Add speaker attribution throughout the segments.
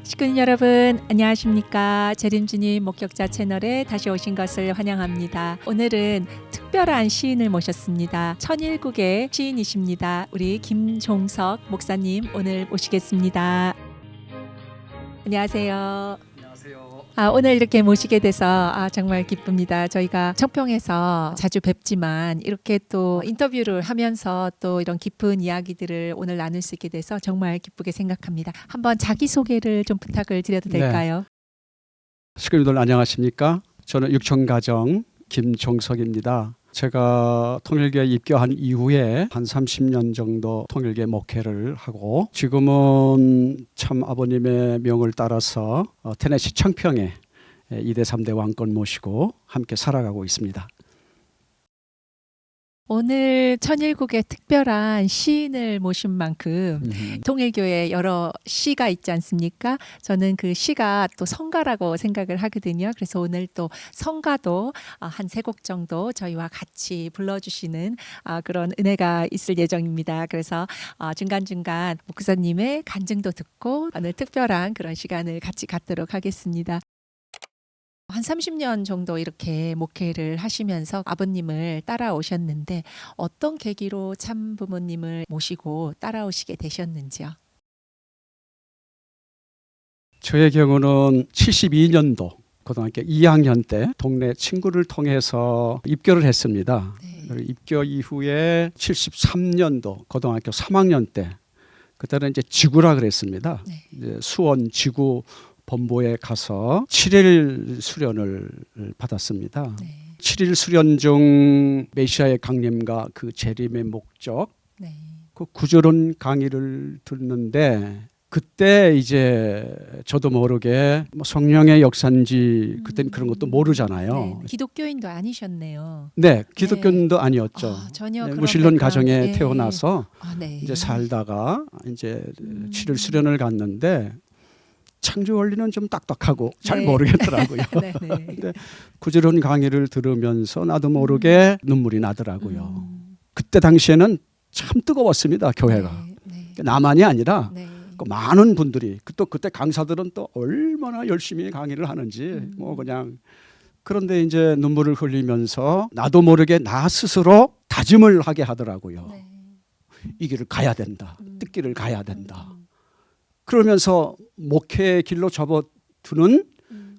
Speaker 1: 시군 여러분 안녕하십니까. 재림주님 목격자 채널에 다시 오신 것을 환영합니다. 오늘은 특별한 시인을 모셨습니다. 천일국의 시인이십니다. 우리 김종석 목사님 오늘 모시겠습니다. 안녕하세요.
Speaker 2: 안녕하세요.
Speaker 1: 오늘 이렇게 모시게 돼서 정말 기쁩니다. 저희가 청평에서 자주 뵙지만 이렇게 또 인터뷰를 하면서 또 이런 깊은 이야기들을 오늘 나눌 수 있게 돼서 정말 기쁘게 생각합니다. 한번 자기소개를 좀 부탁을 드려도 될까요?
Speaker 2: 식구님들 안녕하십니까? 저는 육천가정 김종석입니다. 제가 통일교에 입교한 이후에 한 30년 정도 통일교회 목회를 하고 지금은 참 아버님의 명을 따라서 테네시 청평에 2대 3대 왕권 모시고 함께 살아가고 있습니다.
Speaker 1: 오늘 천일국의 특별한 시인을 모신 만큼 통일교에 여러 시가 있지 않습니까? 저는 그 시가 또 성가라고 생각을 하거든요. 그래서 오늘 또 성가도 한 3곡 정도 저희와 같이 불러주시는 그런 은혜가 있을 예정입니다. 그래서 중간중간 목사님의 간증도 듣고 오늘 특별한 그런 시간을 같이 갖도록 하겠습니다. 한 30년 정도 이렇게 목회를 하시면서 아버님을 따라오셨는데 어떤 계기로 참 부모님을 모시고 따라오시게 되셨는지요?
Speaker 2: 저의 경우는 72년도 고등학교 2학년 때 동네 친구를 통해서 입교를 했습니다.
Speaker 1: 네.
Speaker 2: 입교 이후에 73년도 고등학교 3학년 때 그때는 이제 지구라 그랬습니다.
Speaker 1: 네.
Speaker 2: 이제 수원 지구 본부에 가서 7일 수련을 받았습니다.
Speaker 1: 네.
Speaker 2: 7일 수련 중 메시아의 강림과 그 재림의 목적,
Speaker 1: 네.
Speaker 2: 그 구조론 강의를 듣는데 그때 이제 저도 모르게 뭐 성령의 역사인지 그때는 그런 것도 모르잖아요.
Speaker 1: 네. 기독교인도 아니셨네요.
Speaker 2: 네, 기독교인도 아니었죠.
Speaker 1: 전혀
Speaker 2: 네,
Speaker 1: 그런
Speaker 2: 무신론
Speaker 1: 백그라운드-
Speaker 2: 가정에
Speaker 1: 네.
Speaker 2: 태어나서
Speaker 1: 네.
Speaker 2: 이제 살다가 이제 7일 수련을 갔는데 창조 원리는 좀 딱딱하고 잘
Speaker 1: 네.
Speaker 2: 모르겠더라고요.
Speaker 1: 네, 네.
Speaker 2: 근데 구조론 강의를 들으면서 나도 모르게 눈물이 나더라고요. 그때 당시에는 참 뜨거웠습니다, 교회가.
Speaker 1: 네.
Speaker 2: 나만이 아니라
Speaker 1: 네.
Speaker 2: 그 많은 분들이 또 그때 강사들은 또 얼마나 열심히 강의를 하는지 뭐 그냥 그런데 이제 눈물을 흘리면서 나도 모르게 나 스스로 다짐을 하게 하더라고요.
Speaker 1: 네.
Speaker 2: 이 길을 가야 된다. 뜻길을 가야 된다. 그러면서 목회의 길로 접어드는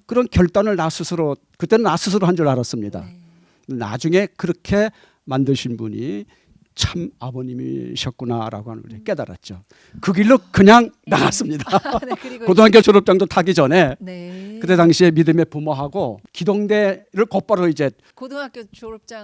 Speaker 2: 그런 결단을 나 스스로 그때는 나 스스로 한 줄 알았습니다.
Speaker 1: 네.
Speaker 2: 나중에 그렇게 만드신 분이 참 아버님이셨구나라고 하는 걸 깨달았죠. 그 길로 그냥 나갔습니다.
Speaker 1: 네, 그리고
Speaker 2: 고등학교 졸업장도 타기 전에
Speaker 1: 네.
Speaker 2: 그때 당시에 믿음의 부모하고 기동대를 곧바로 이제
Speaker 1: 고등학교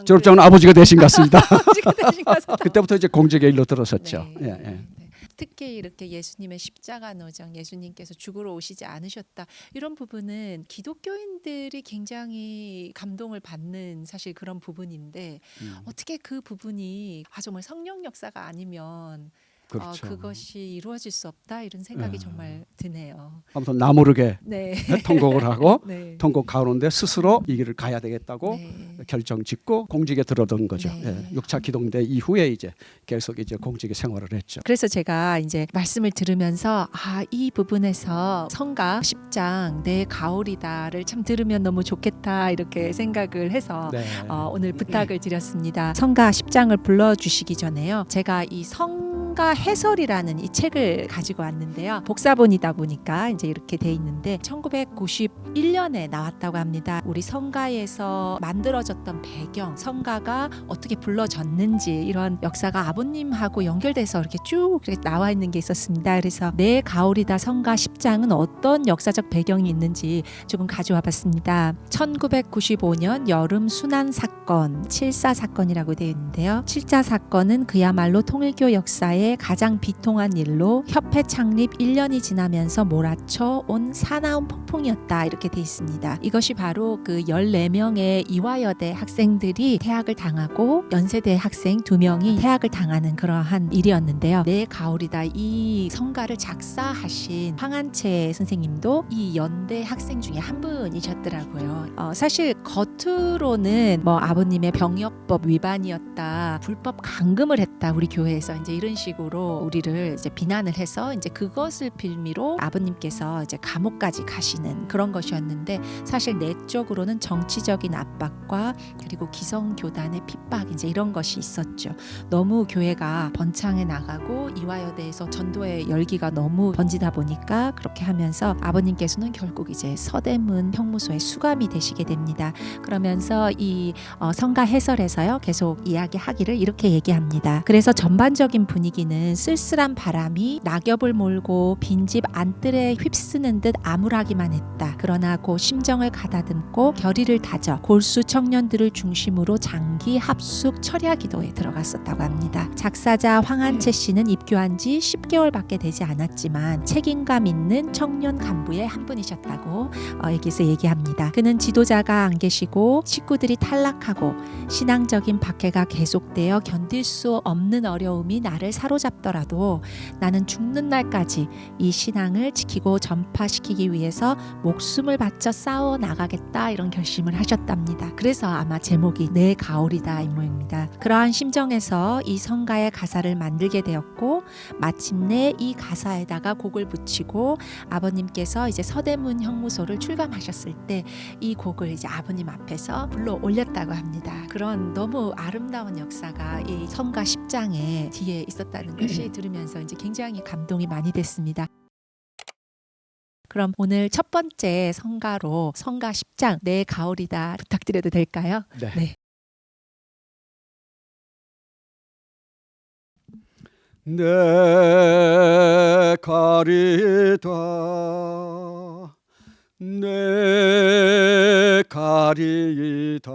Speaker 2: 졸업장은 아버지가 되신 것 같습니다.
Speaker 1: 아버지가 되신 거죠.
Speaker 2: 그때부터 이제 공직의 일로 들어섰죠.
Speaker 1: 네.
Speaker 2: 예, 예.
Speaker 1: 네. 특히 이렇게 예수님의 십자가 노정, 예수님께서 죽으러 오시지 않으셨다. 이런 부분은 기독교인들이 굉장히 감동을 받는 사실 그런 부분인데 어떻게 그 부분이 정말 성령 역사가 아니면
Speaker 2: 그렇죠.
Speaker 1: 그것이 이루어질 수 없다 이런 생각이 정말 드네요.
Speaker 2: 아무튼 나 모르게
Speaker 1: 네.
Speaker 2: 통곡을 하고
Speaker 1: 네.
Speaker 2: 통곡 가운데 스스로 이 길을 가야 되겠다고
Speaker 1: 네.
Speaker 2: 결정 짓고 공직에 들어든 거죠.
Speaker 1: 네.
Speaker 2: 예. 6차 기동대 이후에 이제 계속 이제 공직에 생활을 했죠.
Speaker 1: 그래서 제가 이제 말씀을 들으면서 이 부분에서 성가 10장 내 가오리다를 참 들으면 너무 좋겠다 이렇게 생각을 해서
Speaker 2: 네.
Speaker 1: 오늘 부탁을 드렸습니다. 성가 10장을 불러주시기 전에요. 제가 이 성가 해설이라는 이 책을 가지고 왔는데요. 복사본이다 보니까 이제 이렇게 돼 있는데 1991년에 나왔다고 합니다. 우리 성가에서 만들어졌던 배경, 성가가 어떻게 불러졌는지 이런 역사가 아버님하고 연결돼서 이렇게 쭉 이렇게 나와 있는 게 있었습니다. 그래서 내 가오리다 성가 10장은 어떤 역사적 배경이 있는지 조금 가져와 봤습니다. 1995년 여름 순환 사건, 7.4 사건이라고 되어 있는데요. 7.4 사건은 그야말로 통일교 역사의 가장 비통한 일로 협회 창립 1년이 지나면서 몰아쳐 온 사나운 폭풍이었다 이렇게 되어 있습니다. 이것이 바로 그 14명의 이화여대 학생들이 퇴학을 당하고 연세대 학생 2명이 퇴학을 당하는 그러한 일이었는데요. 내 가오리다 이 성가를 작사하신 황한채 선생님도 이 연대 학생 중에 한 분이셨더라고요. 사실 겉으로는 뭐 아버님의 병역법 위반이었다, 불법 감금을 했다 우리 교회에서 이제 이런 식으로 식으로 우리를 이제 비난을 해서 이제 그것을 빌미로 아버님께서 이제 감옥까지 가시는 그런 것이었는데, 사실 내적으로는 정치적인 압박과 그리고 기성교단의 핍박 이제 이런 것이 있었죠. 너무 교회가 번창해 나가고 이화여대에서 전도의 열기가 너무 번지다 보니까 그렇게 하면서 아버님께서는 결국 이제 서대문 형무소에 수감이 되시게 됩니다. 그러면서 이 성가 해설에서요 계속 이야기하기를 이렇게 얘기합니다. 그래서 전반적인 분위기는 쓸쓸한 바람이 낙엽을 몰고 빈집 안뜰에 휩쓰는 듯 암울하기만 했다. 그러나 그 심정을 가다듬고 결의를 다져 골수 청년들을 중심으로 장기 합숙 철야 기도에 들어갔었다고 합니다. 작사자 황한채 씨는 입교한 지 10개월밖에 되지 않았지만 책임감 있는 청년 간부의 한 분이셨다고 여기서 얘기합니다. 그는 지도자가 안 계시고 식구들이 탈락하고 신앙적인 박해가 계속되어 견딜 수 없는 어려움이 나를 사로잡더라도 나는 죽는 날까지 이 신앙을 지키고 전파시키기 위해서 목숨을 바쳐 싸워 나가겠다, 이런 결심을 하셨답니다. 그래서 아마 제목이 내 가오리다 이 모입니다. 그러한 심정에서 이 성가의 가사를 만들게 되었고, 마침내 이 가사에다가 곡을 붙이고 아버님께서 이제 서대문 형무소를 출감하셨을 때 이 곡을 이제 아버님 앞에서 불러 올렸다고 합니다. 그런 너무 아름다운 역사가 이 성가 10장에 뒤에 있었다는 것이 들으면서 이제 굉장히 감동이 많이 됐습니다. 그럼 오늘 첫 번째 성가로 성가 10장 내 가오리다 부탁드려도 될까요?
Speaker 2: 네. 내 가리다 내 가리다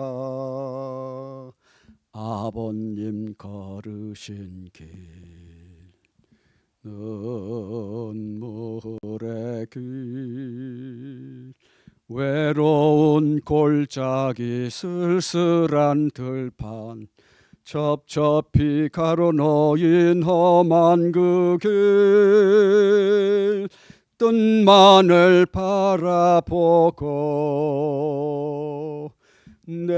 Speaker 2: 아버님 걸으신 길 눈물의 길 외로운 골짜기 쓸쓸한 들판 첩첩히 가로놓인 험한 그 길 뜬만을 바라보고 내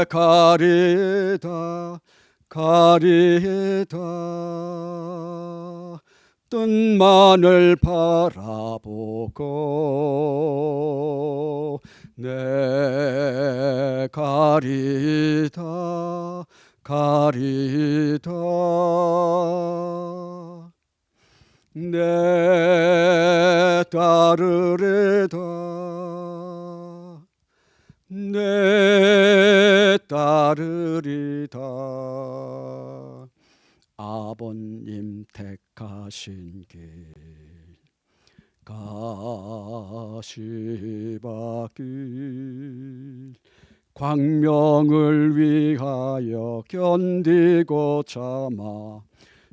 Speaker 2: 가리다 가리다 뜬만을 바라보고 내 가리다 가리다 내 따르리다 내 따르리다 아버님 택하신 길 가시밭길 광명을 위하여 견디고 참아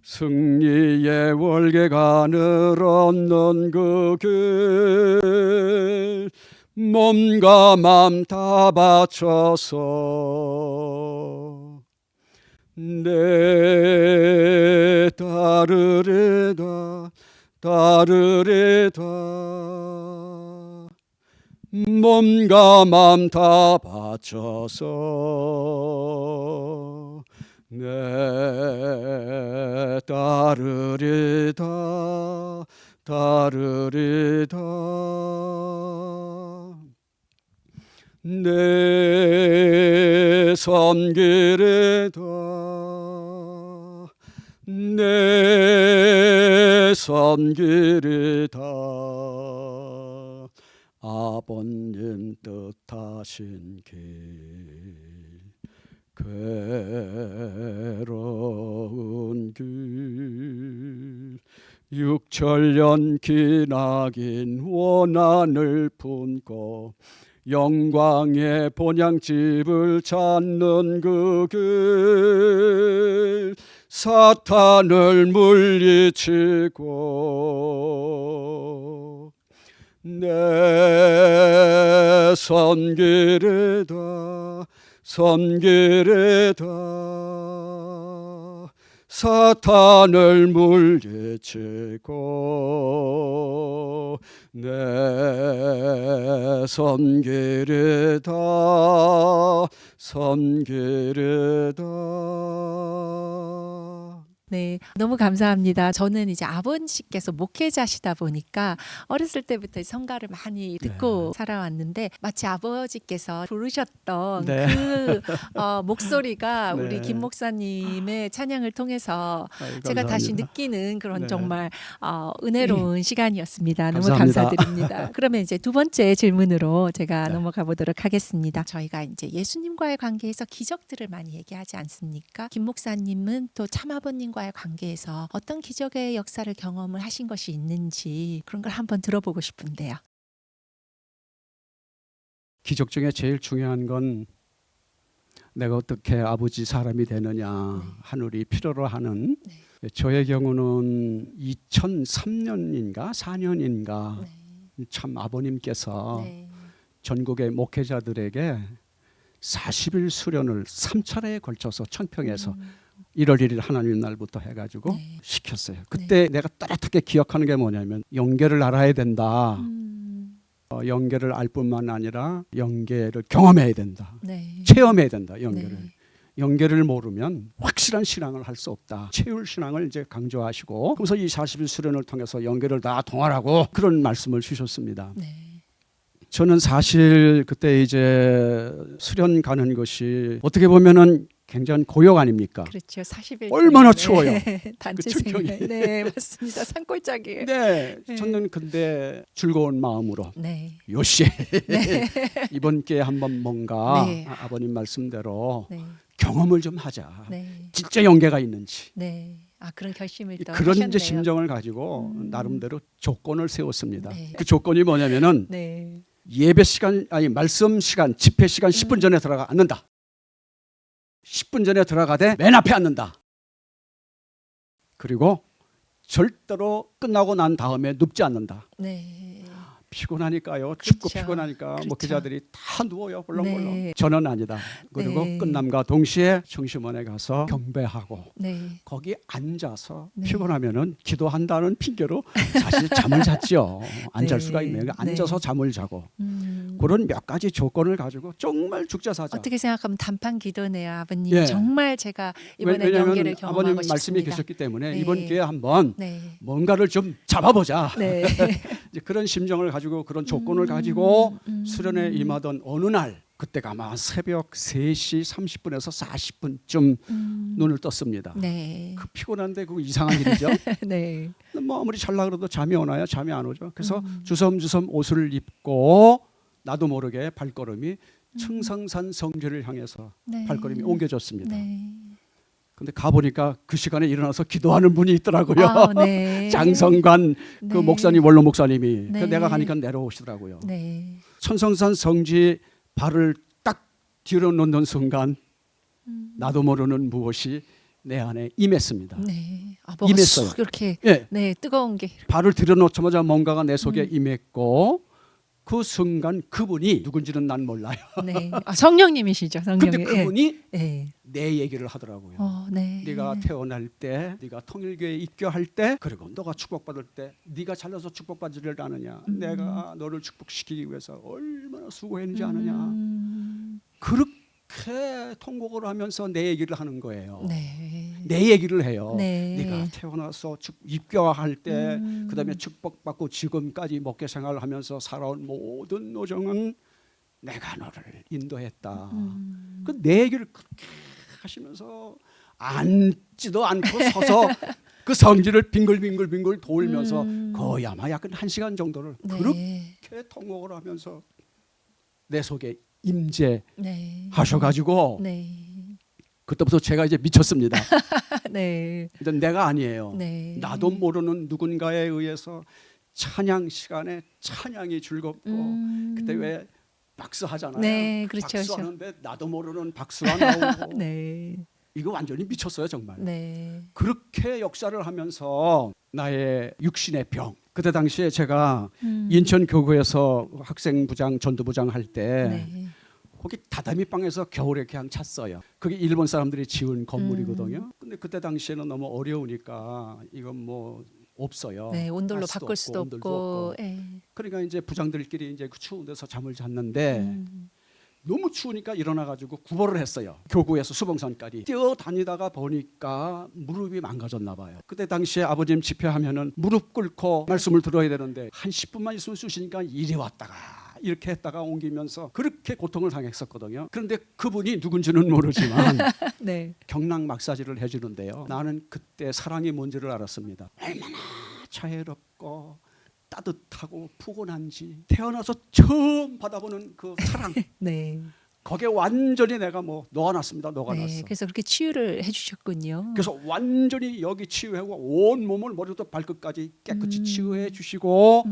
Speaker 2: 승리의 월계가 늘없는 그 길 몸과 맘 다 바쳐서 내 따르리다 따르리다 몸과 맘 다 바쳐서 내 따르리다 따르리다 내 섬기리다 내 섬기리다 아버님 뜻하신 길 괴로운 길 육천년 기나긴 원한을 품고 영광의 본향집을 찾는 그 길 사탄을 물리치고 내 선길이다 선길이다 사탄을 물리치고 내 선길이다 선길이다
Speaker 1: 네, 너무 감사합니다. 저는 이제 아버지께서 목회자시다 보니까 어렸을 때부터 성가를 많이 듣고 살아왔는데 마치 아버지께서 부르셨던
Speaker 2: 네.
Speaker 1: 그 목소리가
Speaker 2: 네.
Speaker 1: 우리 김 목사님의 찬양을 통해서
Speaker 2: 아유,
Speaker 1: 제가 다시
Speaker 2: 감사합니다.
Speaker 1: 느끼는 그런
Speaker 2: 네.
Speaker 1: 정말 은혜로운 시간이었습니다. 너무
Speaker 2: 감사합니다.
Speaker 1: 감사드립니다. 그러면 이제 두 번째 질문으로 제가
Speaker 2: 네.
Speaker 1: 넘어가 보도록 하겠습니다. 저희가 이제 예수님과의 관계에서 기적들을 많이 얘기하지 않습니까? 김 목사님은 또 참아버님과의 관계에서 어떤 기적의 역사를 경험을 하신 것이 있는지 그런 걸 한번 들어보고 싶은데요.
Speaker 2: 기적 중에 제일 중요한 건 내가 어떻게 아버지 사람이 되느냐 하늘이 필요로 하는 저의 경우는 2003년인가 4년인가 참 아버님께서 전국의 목회자들에게 40일 수련을 3차례에 걸쳐서 청평에서 1월 1일 하나님 날부터 해가지고 시켰어요. 그때 내가 또렷하게 기억하는 게 뭐냐면 영계를 알아야 된다. 영계를 알 뿐만 아니라 영계를 경험해야 된다. 체험해야 된다. 영계를. 영계를 모르면 확실한 신앙을 할 수 없다. 체율 신앙을 이제 강조하시고 그래서 이 40일 수련을 통해서 영계를 다 통하라고 그런 말씀을 주셨습니다. 저는 사실 그때 이제 수련 가는 것이 어떻게 보면은 굉장히 고역 아닙니까?
Speaker 1: 그렇죠. 40일
Speaker 2: 얼마나 추워요.
Speaker 1: 단체
Speaker 2: 그
Speaker 1: 생활. 네, 맞습니다. 산골짜기에.
Speaker 2: 네, 저는 근데 즐거운 마음으로
Speaker 1: 네.
Speaker 2: 요시 이번 기회에 한번 뭔가
Speaker 1: 네.
Speaker 2: 아버님 말씀대로
Speaker 1: 네.
Speaker 2: 경험을 좀 하자.
Speaker 1: 네.
Speaker 2: 진짜 영계가 있는지.
Speaker 1: 네. 아, 그런 결심을 또
Speaker 2: 그런
Speaker 1: 하셨네요.
Speaker 2: 이제 심정을 가지고 나름대로 조건을 세웠습니다.
Speaker 1: 네.
Speaker 2: 그 조건이 뭐냐면은
Speaker 1: 네.
Speaker 2: 예배 시간 아니 말씀 시간 집회 시간 10분 전에 들어가 앉는다. 10분 전에 들어가되 맨 앞에 앉는다. 그리고 절대로 끝나고 난 다음에 눕지 않는다.
Speaker 1: 네.
Speaker 2: 피곤하니까요. 춥고
Speaker 1: 그렇죠.
Speaker 2: 피곤하니까
Speaker 1: 그렇죠.
Speaker 2: 목회자들이 다 누워요. 벌렁벌렁.
Speaker 1: 네.
Speaker 2: 저는 아니다. 그리고
Speaker 1: 네.
Speaker 2: 끝남과 동시에 청심원에 가서 경배하고
Speaker 1: 네.
Speaker 2: 거기 앉아서
Speaker 1: 네.
Speaker 2: 피곤하면은 기도한다는 핑계로 사실 잠을 잤죠. 안 잘
Speaker 1: 네.
Speaker 2: 수가 있네요. 앉아서 잠을 자고
Speaker 1: 음.
Speaker 2: 그런 몇 가지 조건을 가지고 정말 죽자 사자.
Speaker 1: 어떻게 생각하면 단판 기도네요, 아버님.
Speaker 2: 예.
Speaker 1: 정말 제가 이번에
Speaker 2: 왜냐하면
Speaker 1: 연계를 경험하고
Speaker 2: 아버님
Speaker 1: 싶습니다.
Speaker 2: 말씀이 계셨기 때문에
Speaker 1: 네.
Speaker 2: 이번 기회에 한번
Speaker 1: 네.
Speaker 2: 뭔가를 좀 잡아보자.
Speaker 1: 네.
Speaker 2: 이제 그런 심정을 가지고 그런 조건을 가지고 수련회 임하던 어느 날 그때가 아마 새벽 3시 30분에서 40분쯤 눈을 떴습니다.
Speaker 1: 네.
Speaker 2: 그 피곤한데 그 이상한 일이죠.
Speaker 1: 네.
Speaker 2: 뭐 아무리 잘라 그래도 잠이 오나요? 잠이 안 오죠. 그래서 주섬주섬 옷을 입고 나도 모르게 발걸음이 청성산 성지를 향해서
Speaker 1: 네.
Speaker 2: 발걸음이 옮겨졌습니다.
Speaker 1: 네.
Speaker 2: 근데 가보니까 그 시간에 일어나서 기도하는 분이 있더라고요.
Speaker 1: 아, 네.
Speaker 2: 장성관 그
Speaker 1: 네.
Speaker 2: 목사님 원로 목사님이
Speaker 1: 네.
Speaker 2: 그래서 내가 가니까 내려오시더라고요.
Speaker 1: 네.
Speaker 2: 천성산 성지 발을 딱 뒤로 놓는 순간 나도 모르는 무엇이 내 안에 임했습니다.
Speaker 1: 네. 아, 뭐가
Speaker 2: 임했어요.
Speaker 1: 쑥 이렇게
Speaker 2: 예,
Speaker 1: 네, 뜨거운 게
Speaker 2: 발을 들여놓자마자 뭔가가 내 속에 임했고 그 순간 그분이 누군지는 난 몰라요.
Speaker 1: 네. 아, 성령님이시죠, 성령님.
Speaker 2: 근데 그분이
Speaker 1: 네.
Speaker 2: 내 얘기를 하더라고요.
Speaker 1: 네.
Speaker 2: 네가 태어날 때, 네가 통일교에 입교할 때, 그리고 너가 축복받을 때, 네가 잘나서 축복받으려 아느냐, 내가 너를 축복시키기 위해서 얼마나 수고했는지 아느냐. 그렇게 통곡을 하면서 내 얘기를 하는 거예요.
Speaker 1: 네.
Speaker 2: 내 얘기를 해요.
Speaker 1: 네.
Speaker 2: 네가 태어나서 입교할 때, 그다음에 축복받고 지금까지 목회 생활을 하면서 살아온 모든 노정은 내가 너를 인도했다. 그 내 얘기를 그렇게 하시면서 앉지도 않고 서서 그 성지를 빙글빙글 돌면서 거의 아마 약 1시간 정도를
Speaker 1: 네.
Speaker 2: 그렇게 통곡을 하면서 내 속에 임재하셔가지고
Speaker 1: 네.
Speaker 2: 그때부터 제가 이제 미쳤습니다.
Speaker 1: 네.
Speaker 2: 근데 내가 아니에요.
Speaker 1: 네.
Speaker 2: 나도 모르는 누군가에 의해서 찬양 시간에 찬양이 즐겁고 그때 왜 박수 하잖아요.
Speaker 1: 네, 그렇죠,
Speaker 2: 박수
Speaker 1: 그렇죠.
Speaker 2: 하는데 나도 모르는 박수가 나오고
Speaker 1: 네.
Speaker 2: 이거 완전히 미쳤어요 정말.
Speaker 1: 네.
Speaker 2: 그렇게 역사를 하면서 나의 육신의 병. 그때 당시에 제가 인천 교구에서 학생부장 전도부장 할 때
Speaker 1: 네.
Speaker 2: 거기 다다미 방에서 겨울에 그냥 잤어요. 그게 일본 사람들이 지은 건물이거든요. 근데 그때 당시에는 너무 어려우니까 이건 뭐 없어요.
Speaker 1: 네, 온돌로
Speaker 2: 가스도
Speaker 1: 바꿀 수도
Speaker 2: 온돌도
Speaker 1: 없고. 예.
Speaker 2: 그러니까 이제 부장들끼리 이제 그 추운 데서 잠을 잤는데 너무 추우니까 일어나가지고 구보를 했어요. 교구에서 수봉산까지 뛰어다니다가 보니까 무릎이 망가졌나 봐요. 그때 당시에 아버님 집회하면은 무릎 꿇고 말씀을 들어야 되는데 한 10분만 있으면 쑤시니까 이리 왔다가 이렇게 했다가 옮기면서 그렇게 고통을 당했었거든요. 그런데 그분이 누군지는 모르지만
Speaker 1: 네.
Speaker 2: 경락 마사지를 해주는데요. 나는 그때 사랑이 뭔지를 알았습니다. 얼마나 자애롭고 따뜻하고 푸근한지 태어나서 처음 받아보는 그 사랑.
Speaker 1: 네.
Speaker 2: 거기에 완전히 내가 뭐 녹아났습니다. 녹아났어.
Speaker 1: 네. 그래서 그렇게 치유를 해주셨군요.
Speaker 2: 그래서 완전히 여기 치유하고 온 몸을 머리부터 발끝까지 깨끗이 치유해 주시고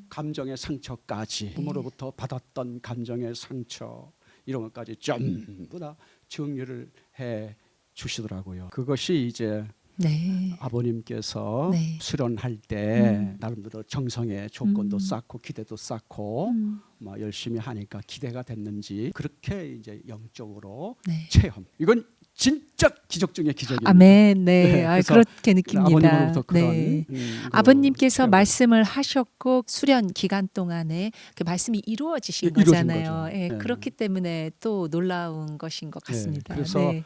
Speaker 2: 감정의 상처까지 부모로부터 받았던 감정의 상처 이런 것까지 전부 다 정리를 해 주시더라고요. 그것이 이제
Speaker 1: 네.
Speaker 2: 아버님께서
Speaker 1: 네.
Speaker 2: 수련할 때 나름대로 정성의 조건도 쌓고 기대도 쌓고 막 열심히 하니까 기대가 됐는지 그렇게 이제 영적으로
Speaker 1: 네.
Speaker 2: 체험. 이건 진짜 기적 중의 기적입니다.
Speaker 1: 아멘. 네. 아,
Speaker 2: 그래서
Speaker 1: 그렇게 느낍니다.
Speaker 2: 아버님으로부터 그런
Speaker 1: 네.
Speaker 2: 그
Speaker 1: 아버님께서
Speaker 2: 체험.
Speaker 1: 말씀을 하셨고 수련 기간 동안에 그 말씀이 이루어지신
Speaker 2: 이루어진
Speaker 1: 거잖아요.
Speaker 2: 거죠.
Speaker 1: 예,
Speaker 2: 네.
Speaker 1: 그렇기 때문에 또 놀라운 것인 것 같습니다.
Speaker 2: 그래서
Speaker 1: 네.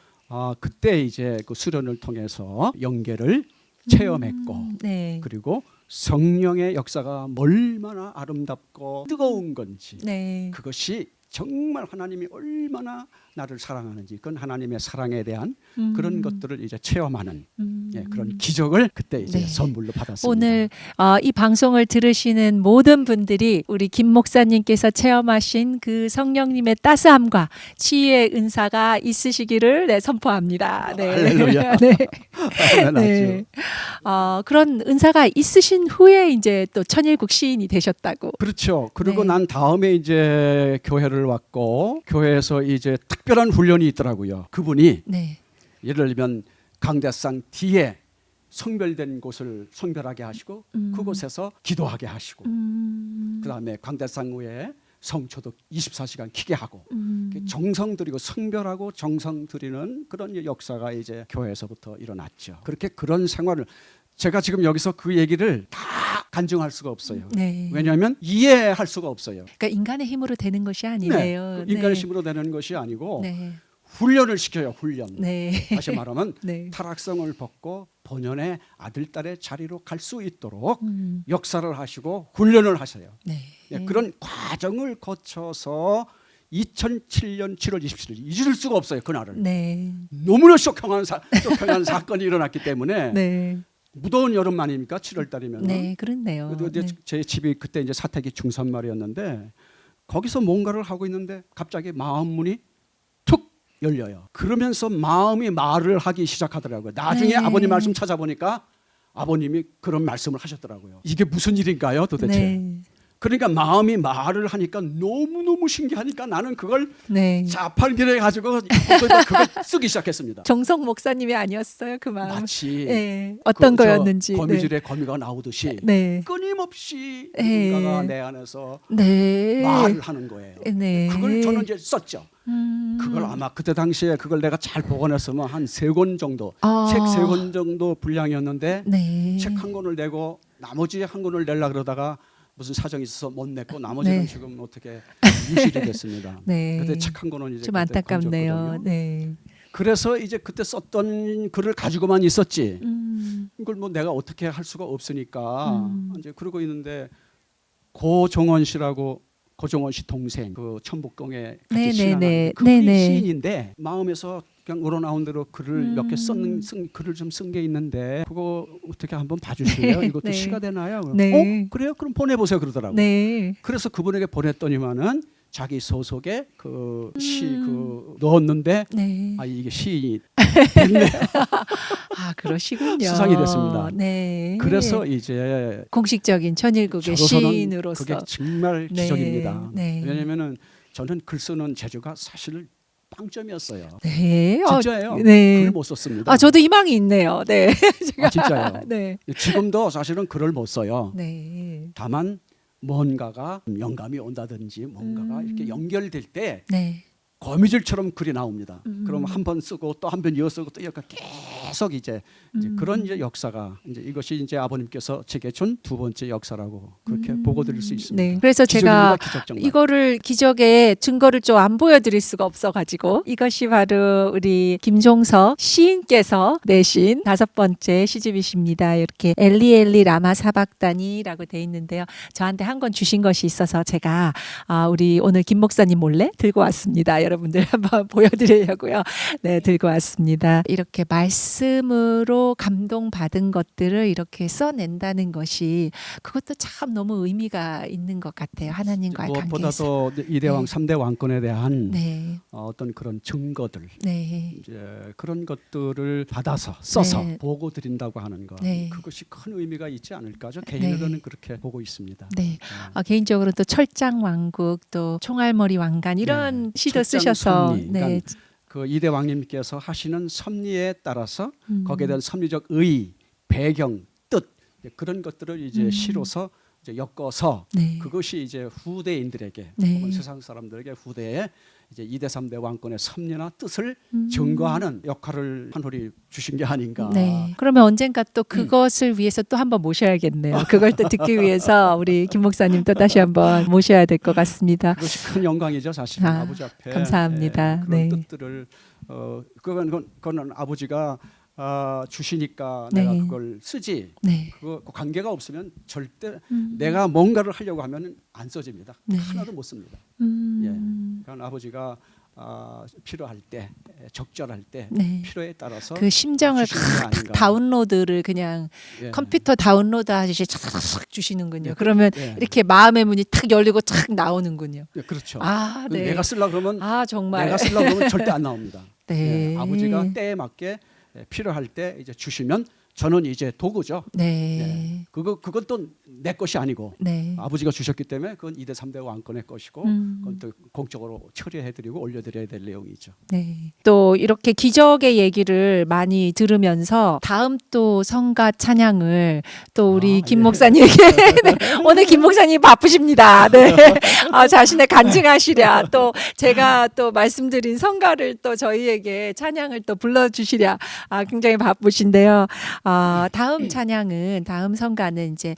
Speaker 2: 그때 이제 그 수련을 통해서 영계를 체험했고
Speaker 1: 네.
Speaker 2: 그리고 성령의 역사가 얼마나 아름답고 뜨거운 건지
Speaker 1: 네.
Speaker 2: 그것이 정말 하나님이 얼마나 나를 사랑하는지 그건 하나님의 사랑에 대한 그런 것들을 이제 체험하는 그런 기적을 그때 이제
Speaker 1: 네.
Speaker 2: 선물로 받았습니다.
Speaker 1: 오늘 이 방송을 들으시는 모든 분들이 우리 김 목사님께서 체험하신 그 성령님의 따스함과 치유의 은사가 있으시기를 네, 선포합니다. 네.
Speaker 2: 할렐루야.
Speaker 1: 네.
Speaker 2: 당연하죠.
Speaker 1: 네. 그런 은사가 있으신 후에 이제 또 천일국 시인이 되셨다고.
Speaker 2: 그렇죠. 그리고
Speaker 1: 네.
Speaker 2: 난 다음에 이제 교회를 왔고 교회에서 이제 특별한 훈련이 있더라고요. 그분이
Speaker 1: 네.
Speaker 2: 예를 들면 강대상 뒤에 성별된 곳을 성별하게 하시고 그곳에서 기도하게 하시고 그다음에 강대상 후에 성초도 24시간 키게 하고 정성 들이고 성별하고 정성 들이는 그런 역사가 이제 교회에서부터 일어났죠. 그렇게 그런 생활을 제가 지금 여기서 그 얘기를 다 간증할 수가 없어요.
Speaker 1: 네.
Speaker 2: 왜냐하면 이해할 수가 없어요.
Speaker 1: 그러니까 인간의 힘으로 되는 것이 아니네요.
Speaker 2: 그 인간의 힘으로 되는 것이 아니고
Speaker 1: 네.
Speaker 2: 훈련을 시켜요. 훈련.
Speaker 1: 네.
Speaker 2: 다시 말하면
Speaker 1: 네.
Speaker 2: 타락성을 벗고 본연의 아들, 딸의 자리로 갈 수 있도록 역사를 하시고 훈련을 하셔요.
Speaker 1: 네.
Speaker 2: 그런 과정을 거쳐서 2007년 7월 27일 잊을 수가 없어요. 그날을.
Speaker 1: 네.
Speaker 2: 너무나 쇼킹한 사건이 일어났기 때문에
Speaker 1: 네.
Speaker 2: 무더운 여름 아닙니까? 7월 달이면.
Speaker 1: 네, 그렇네요. 네.
Speaker 2: 제 집이 그때 이제 사택이 중산마을이었는데 거기서 뭔가를 하고 있는데 갑자기 마음 문이 툭 열려요. 그러면서 마음이 말을 하기 시작하더라고요. 나중에
Speaker 1: 네.
Speaker 2: 아버님 말씀 찾아보니까 아버님이 그런 말씀을 하셨더라고요. 이게 무슨 일인가요, 도대체?
Speaker 1: 네.
Speaker 2: 그러니까 마음이 말을 하니까 너무너무 신기하니까 나는 그걸
Speaker 1: 네.
Speaker 2: 자판기를 가지고 그걸 쓰기 시작했습니다.
Speaker 1: 정성 목사님이 아니었어요, 그 마음.
Speaker 2: 마치
Speaker 1: 네. 어떤 거였는지.
Speaker 2: 거미줄에 거미가 나오듯이
Speaker 1: 네.
Speaker 2: 끊임없이
Speaker 1: 네.
Speaker 2: 누군가가 내 안에서
Speaker 1: 네.
Speaker 2: 말을 하는 거예요.
Speaker 1: 네.
Speaker 2: 그걸 저는 이제 썼죠. 그걸 아마 그때 당시에 그걸 내가 잘 보관했으면 한 3권 정도, 책 3권 정도 분량이었는데
Speaker 1: 네.
Speaker 2: 책 한 권을 내고 나머지 한 권을 내려 그러다가 무슨 사정이 있어서 못 냈고 나머지는
Speaker 1: 네.
Speaker 2: 지금 어떻게 유실이 됐습니다.
Speaker 1: 네.
Speaker 2: 그때 책 한 권은 이제
Speaker 1: 좀
Speaker 2: 그때
Speaker 1: 안타깝네요.
Speaker 2: 건졌거든요.
Speaker 1: 네.
Speaker 2: 그래서 이제 그때 썼던 글을 가지고만 있었지. 이걸 뭐 내가 어떻게 할 수가 없으니까 이제 그러고 있는데 고종원 씨라고 고종원 씨 동생 그 천북동에 같이
Speaker 1: 네,
Speaker 2: 신앙하는
Speaker 1: 네, 네.
Speaker 2: 그분이
Speaker 1: 네, 네.
Speaker 2: 시인인데 마음에서 그냥 우러나온 대로 글을 몇 개 쓴 글을 좀 쓴 게 있는데 그거 어떻게 한번 봐주실래요? 이것도
Speaker 1: 네.
Speaker 2: 시가 되나요?
Speaker 1: 네.
Speaker 2: 그래요? 그럼 보내보세요 그러더라고요.
Speaker 1: 네.
Speaker 2: 그래서 그분에게 보냈더니만은 자기 소속에 그 시 그 넣었는데
Speaker 1: 네.
Speaker 2: 이게 시인이 됐네.
Speaker 1: 그러시군요.
Speaker 2: 수상이 됐습니다.
Speaker 1: 네.
Speaker 2: 그래서 이제
Speaker 1: 공식적인 천일국의
Speaker 2: 저로서는
Speaker 1: 시인으로서
Speaker 2: 그게 정말
Speaker 1: 네.
Speaker 2: 기적입니다.
Speaker 1: 네.
Speaker 2: 왜냐하면은 저는 글 쓰는 재주가 사실 빵점이었어요.
Speaker 1: 네.
Speaker 2: 진짜예요.
Speaker 1: 네.
Speaker 2: 글을 못 썼습니다.
Speaker 1: 저도 희망이 있네요. 네. 제가
Speaker 2: 진짜요.
Speaker 1: 네.
Speaker 2: 지금도 사실은 글을 못 써요.
Speaker 1: 네.
Speaker 2: 다만 뭔가가 영감이 온다든지 뭔가가 이렇게 연결될 때
Speaker 1: 네.
Speaker 2: 거미줄처럼 글이 나옵니다. 그럼 한 번 쓰고 또 한 번 이어 쓰고 또 이렇게 계속 이제 그런 이제 역사가 이제 이것이 이제 아버님께서 제게 준 두 번째 역사라고 그렇게 보고 드릴 수 있습니다.
Speaker 1: 네. 그래서 제가
Speaker 2: 기적입니다, 기적 정말.
Speaker 1: 이거를 기적의 증거를 좀 안 보여드릴 수가 없어가지고 이것이 바로 우리 김종석 시인께서 내신 5번째 시집이십니다. 이렇게 엘리 라마 사박단이라고 돼 있는데요. 저한테 한 권 주신 것이 있어서 제가 우리 오늘 김 목사님 몰래 들고 왔습니다. 여러분들 한번 보여드리려고요. 네, 들고 왔습니다. 이렇게 말씀으로 감동받은 것들을 이렇게 써낸다는 것이 그것도 참 너무 의미가 있는 것 같아요. 하나님과의 관계에서.
Speaker 2: 무엇보다도 이대왕
Speaker 1: 네.
Speaker 2: 3대 왕권에 대한
Speaker 1: 네,
Speaker 2: 어떤 그런 증거들
Speaker 1: 네,
Speaker 2: 이제 그런 것들을 받아서 써서
Speaker 1: 네.
Speaker 2: 보고 드린다고 하는 것
Speaker 1: 네.
Speaker 2: 그것이 큰 의미가 있지 않을까 저 개인으로는
Speaker 1: 네.
Speaker 2: 그렇게 보고 있습니다.
Speaker 1: 네. 개인적으로 또 철장 왕국 또 총알머리 왕관 이런
Speaker 2: 네.
Speaker 1: 시도
Speaker 2: 철장
Speaker 1: 쓰셔서
Speaker 2: 섭리.
Speaker 1: 네.
Speaker 2: 그러니까 그 이대 왕님께서 하시는 섭리에 따라서 거기에 대한 섭리적 의, 배경, 뜻 그런 것들을 이제 시로서 이제 엮어서
Speaker 1: 네.
Speaker 2: 그것이 이제 후대인들에게
Speaker 1: 네.
Speaker 2: 혹은 세상 사람들에게 후대에 이제 2대 3대 왕권의 섭리나 뜻을 증거하는 역할을 한홀이 주신 게 아닌가.
Speaker 1: 네. 그러면 언젠가 또 그것을 위해서 또 한번 모셔야겠네요. 그걸 또 듣기 위해서 우리 김 목사님 또 다시 한번 모셔야 될 것 같습니다.
Speaker 2: 그것이 큰 영광이죠, 사실은. 아버지 앞에
Speaker 1: 감사합니다.
Speaker 2: 그런
Speaker 1: 네.
Speaker 2: 뜻들을 그거는 아버지가 주시니까
Speaker 1: 네.
Speaker 2: 내가 그걸 쓰지.
Speaker 1: 네.
Speaker 2: 그 관계가 없으면 절대
Speaker 1: 음.
Speaker 2: 내가 뭔가를 하려고 하면 안 써집니다.
Speaker 1: 네.
Speaker 2: 하나도 못 씁니다. 그러니까 아버지가 필요할 때, 적절할 때
Speaker 1: 네.
Speaker 2: 필요에 따라서
Speaker 1: 그 심정을
Speaker 2: 주시는 게 아닌가.
Speaker 1: 다운로드를 그냥
Speaker 2: 예.
Speaker 1: 컴퓨터 다운로드 하듯이 착 주시는군요.
Speaker 2: 예,
Speaker 1: 그러면
Speaker 2: 예.
Speaker 1: 이렇게 마음의 문이 탁 열리고 탁 나오는군요.
Speaker 2: 예, 그렇죠.
Speaker 1: 아, 네.
Speaker 2: 내가 쓰려 그러면
Speaker 1: 정말.
Speaker 2: 내가 쓰려 그러면 절대 안 나옵니다.
Speaker 1: 네.
Speaker 2: 예, 아버지가 때에 맞게 필요할 때 이제 주시면 저는 이제 도구죠.
Speaker 1: 네.
Speaker 2: 그건 또 내 것이 아니고
Speaker 1: 네.
Speaker 2: 아버지가 주셨기 때문에 그건 2대 3대 왕권의 것이고 그건 또 공적으로 처리해드리고 올려드려야 될 내용이죠.
Speaker 1: 네. 또 이렇게 기적의 얘기를 많이 들으면서 다음 또 성가 찬양을 또 우리 김
Speaker 2: 예.
Speaker 1: 목사님에게 네. 오늘 김 목사님 바쁘십니다. 네. 자신의 간증하시랴 또 제가 또 말씀드린 성가를 또 저희에게 찬양을 또 불러주시랴 굉장히 바쁘신데요. 다음 찬양은 다음 성가는 이제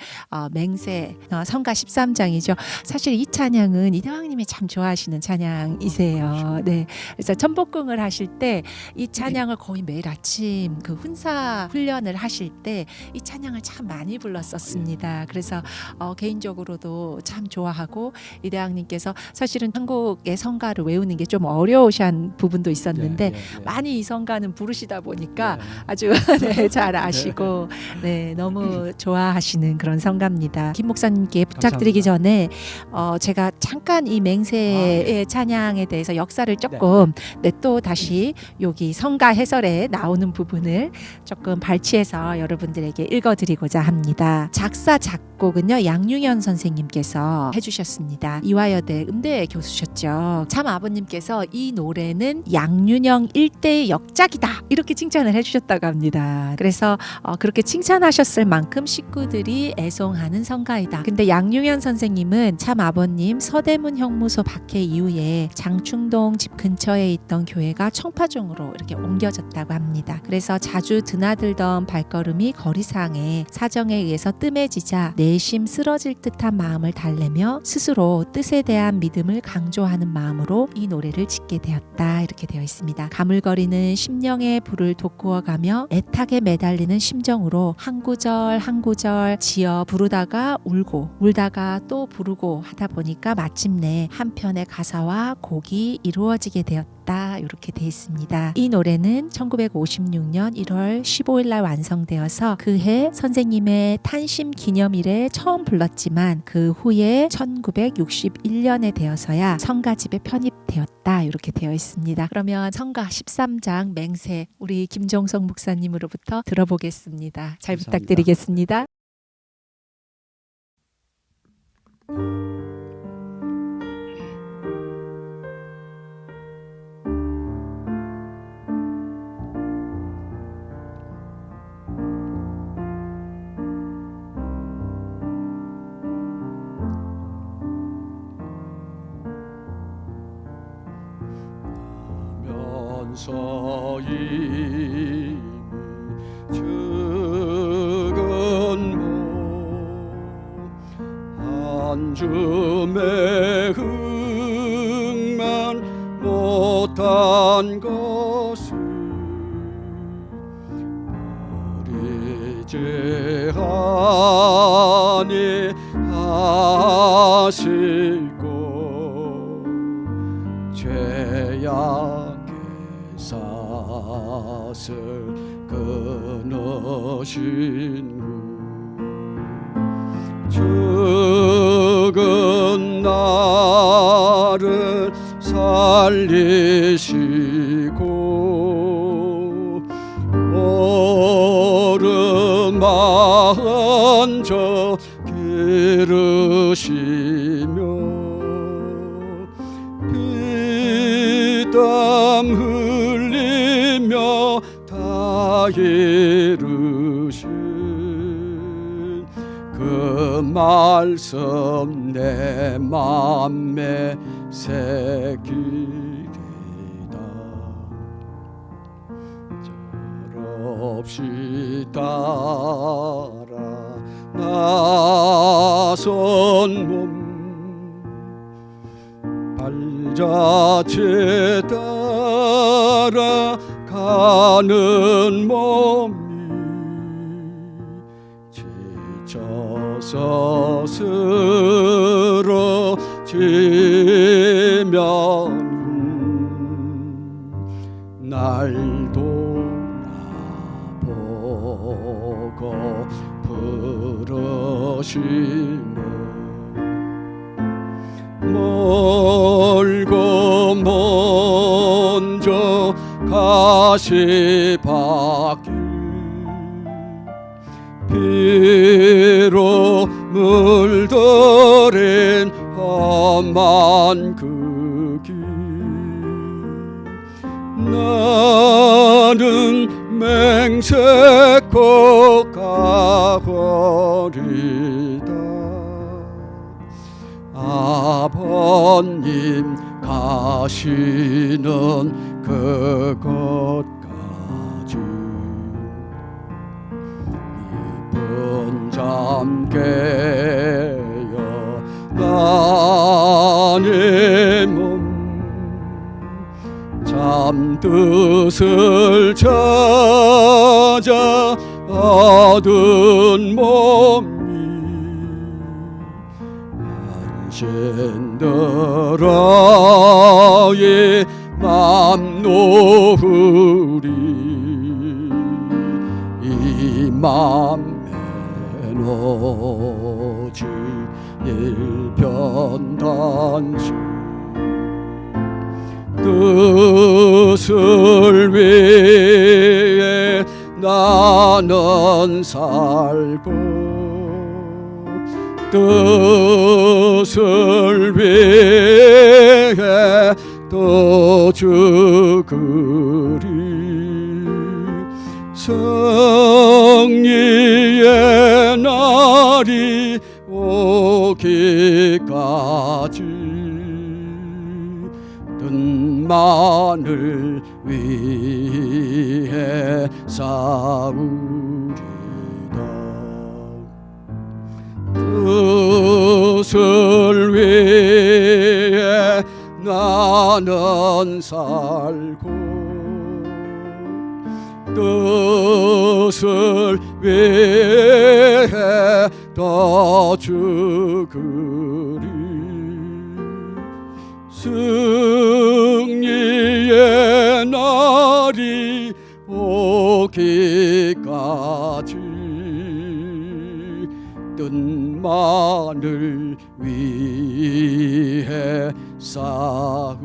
Speaker 1: 맹세 성가 13장이죠. 사실 이 찬양은 이대왕님이 참 좋아하시는 찬양이세요. 네. 그래서 천복궁을 하실 때 이 찬양을 거의 매일 아침 그 훈사 훈련을 하실 때 이 찬양을 참 많이 불렀었습니다. 그래서 개인적으로도 참 좋아하고 이대왕님께서 사실은 한국의 성가를 외우는 게 좀 어려우신 부분도 있었는데 많이 이 성가는 부르시다 보니까 아주 네, 잘 아시고 네, 너무 좋아하시는 그런 성가입니다. 김 목사님께 부탁드리기 전에 제가 잠깐 이 맹세의 찬양에 대해서 역사를 조금 또 다시 여기 성가 해설에 나오는 부분을 조금 발췌해서 여러분들에게 읽어드리고자 합니다. 작사 작곡은요 양윤현 선생님께서 해주셨습니다. 이화여대 음대 교수셨죠. 참 아버님께서 이 노래는 양윤영 일대의 역작이다 이렇게 칭찬을 해주셨다고 합니다. 그래서 그렇게 칭찬하셨을 만큼 식구들이 애송하는 성가이다. 근데 양윤현 선생님은 참 아버님 서대문 형무소 박해 이후에 장충동 집 근처에 있던 교회가 청파종으로 이렇게 옮겨졌다고 합니다. 그래서 자주 드나들던 발걸음이 거리상에 사정에 의해서 뜸해지자 내심 쓰러질 듯한 마음을 달래며 스스로 뜻에 대한 믿음을 강조하는 마음으로 이 노래를 짓게 되었다 이렇게 되어 있습니다. 가물거리는 심령의 불을 돋구어가며 애타게 매달리는 심정으로 한 구절 한 구절 지어 부르다가 울고 울다가 또 부르고 하다 보니까 마침내 한 편의 가사와 곡이 이루어지게 되었다 이렇게 되어 있습니다. 이 노래는 1956년 1월 15일 날 완성되어서 그해 선생님의 탄심 기념일에 처음 불렀지만 그 후에 1961년에 되어서야 성가집에 편입되었다 이렇게 되어 있습니다. 그러면 성가 13장 맹세 우리 김종석 목사님으로부터 들어보겠습니다. 잘
Speaker 2: 감사합니다.
Speaker 1: 부탁드리겠습니다.
Speaker 2: 면서 이미 한 줌의 흥만 못한 것을 버리지 아니하시고 죄악의 삿을 끊으신 죽은 나를 살리시고 오르막 저 기르시며 피땀 흘리며 다 이루신 그 말씀 내 맘에 새기리다. 절없이 따라 나선 몸 발자취 따라 가는 몸이 지쳐서 쓰러지면 날 돌아보고 부르시네. 멀고 먼저 가시밭길 피로 물들인 험한 그 길 나는 맹세코 가거리다. 아버님 가시는 그곳까지 이쁜 잠 깨어 나의 몸 잠뜻을 찾아 얻은 몸이 신들어의 맘 놓으리. 이 맘엔 오직 일편단심 뜻을 위해 나는 살고 뜻을 위해 또 죽으리. 승리의 날이 오기까지 뜻만을 위해 싸우리다. 뜻을 위해 나는 살고 뜻을 위해 더 죽으리. 승리의 날이 오기까지 뜻만을 위해 싸우리다.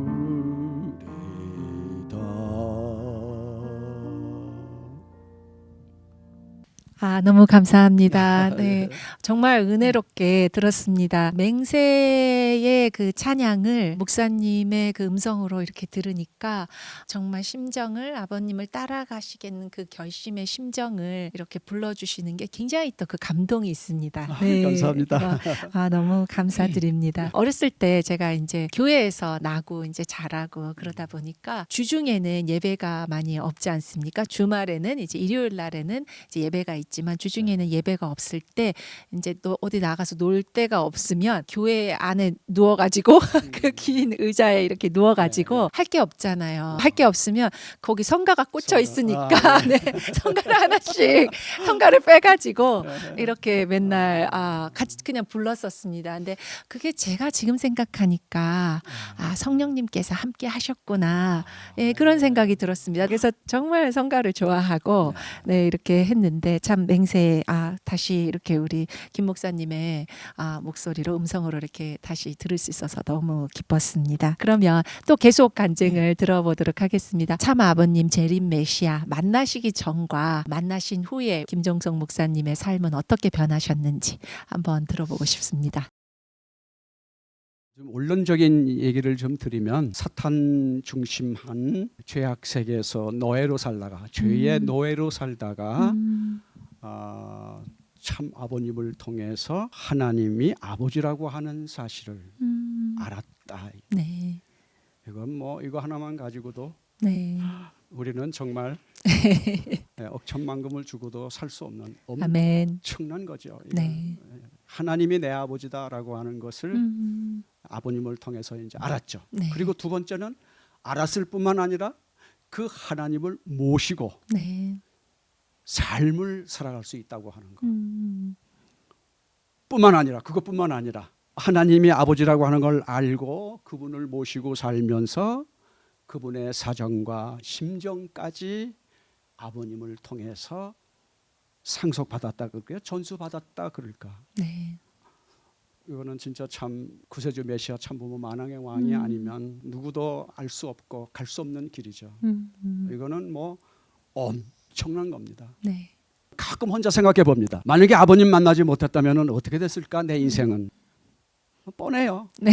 Speaker 1: 너무 감사합니다. 네, 정말 은혜롭게 들었습니다. 맹세의 그 찬양을 목사님의 그 음성으로 이렇게 들으니까 정말 심정을 아버님을 따라가시겠는 그 결심의 심정을 이렇게 불러주시는 게 굉장히 또 그 감동이 있습니다. 네,
Speaker 2: 감사합니다.
Speaker 1: 너무 감사드립니다. 어렸을 때 제가 이제 교회에서 나고 이제 자라고 그러다 보니까 주중에는 예배가 많이 없지 않습니까? 주말에는 이제 일요일 날에는 이제 예배가 있지만 주중에는 예배가 없을 때 이제 또 어디 나가서 놀 데가 없으면 교회 안에 누워가지고 그 긴 의자에 이렇게 누워가지고 할 게 없잖아요. 할 게 없으면 거기 성가가 꽂혀 있으니까 네. 성가를 하나씩 성가를 빼가지고 이렇게 맨날 같이 그냥 불렀었습니다. 근데 그게 제가 지금 생각하니까 성령님께서 함께 하셨구나. 예, 그런 생각이 들었습니다. 그래서 정말 성가를 좋아하고 네, 이렇게 했는데 참 맹세 다시 이렇게 우리 김 목사님의 목소리로 음성으로 이렇게 다시 들을 수 있어서 너무 기뻤습니다. 그러면 또 계속 간증을 들어보도록 하겠습니다. 참 아버님 재림 메시아 만나시기 전과 만나신 후에 김종석 목사님의 삶은 어떻게 변하셨는지 한번 들어보고 싶습니다.
Speaker 2: 좀 원론적인 얘기를 좀 드리면 사탄 중심한 죄악 세계에서 노예로 살다가 죄의 노예로 살다가 참 아버님을 통해서 하나님이 아버지라고 하는 사실을 알았다.
Speaker 1: 네.
Speaker 2: 이건 뭐 이거 하나만 가지고도
Speaker 1: 네.
Speaker 2: 우리는 정말 억천만금을 주고도 살 수 없는
Speaker 1: 아멘.
Speaker 2: 엄청난 거죠.
Speaker 1: 네.
Speaker 2: 하나님이 내 아버지다라고 하는 것을 아버님을 통해서 이제 알았죠.
Speaker 1: 네.
Speaker 2: 그리고 두 번째는 알았을 뿐만 아니라 그 하나님을 모시고
Speaker 1: 네.
Speaker 2: 삶을 살아갈 수 있다고 하는 것. 뿐만 아니라 그것뿐만 아니라 하나님이 아버지라고 하는 걸 알고 그분을 모시고 살면서 그분의 사정과 심정까지 아버님을 통해서 상속받았다 그럴까요? 전수받았다 그럴까?
Speaker 1: 네.
Speaker 2: 이거는 진짜 참 구세주 메시아 참부모 만왕의 왕이 아니면 누구도 알 수 없고 갈 수 없는 길이죠. 이거는 뭐 엄청난 겁니다.
Speaker 1: 네.
Speaker 2: 가끔 혼자 생각해 봅니다. 만약에 아버님 만나지 못했다면 어떻게 됐을까 내 인생은. 뻔해요.
Speaker 1: 네.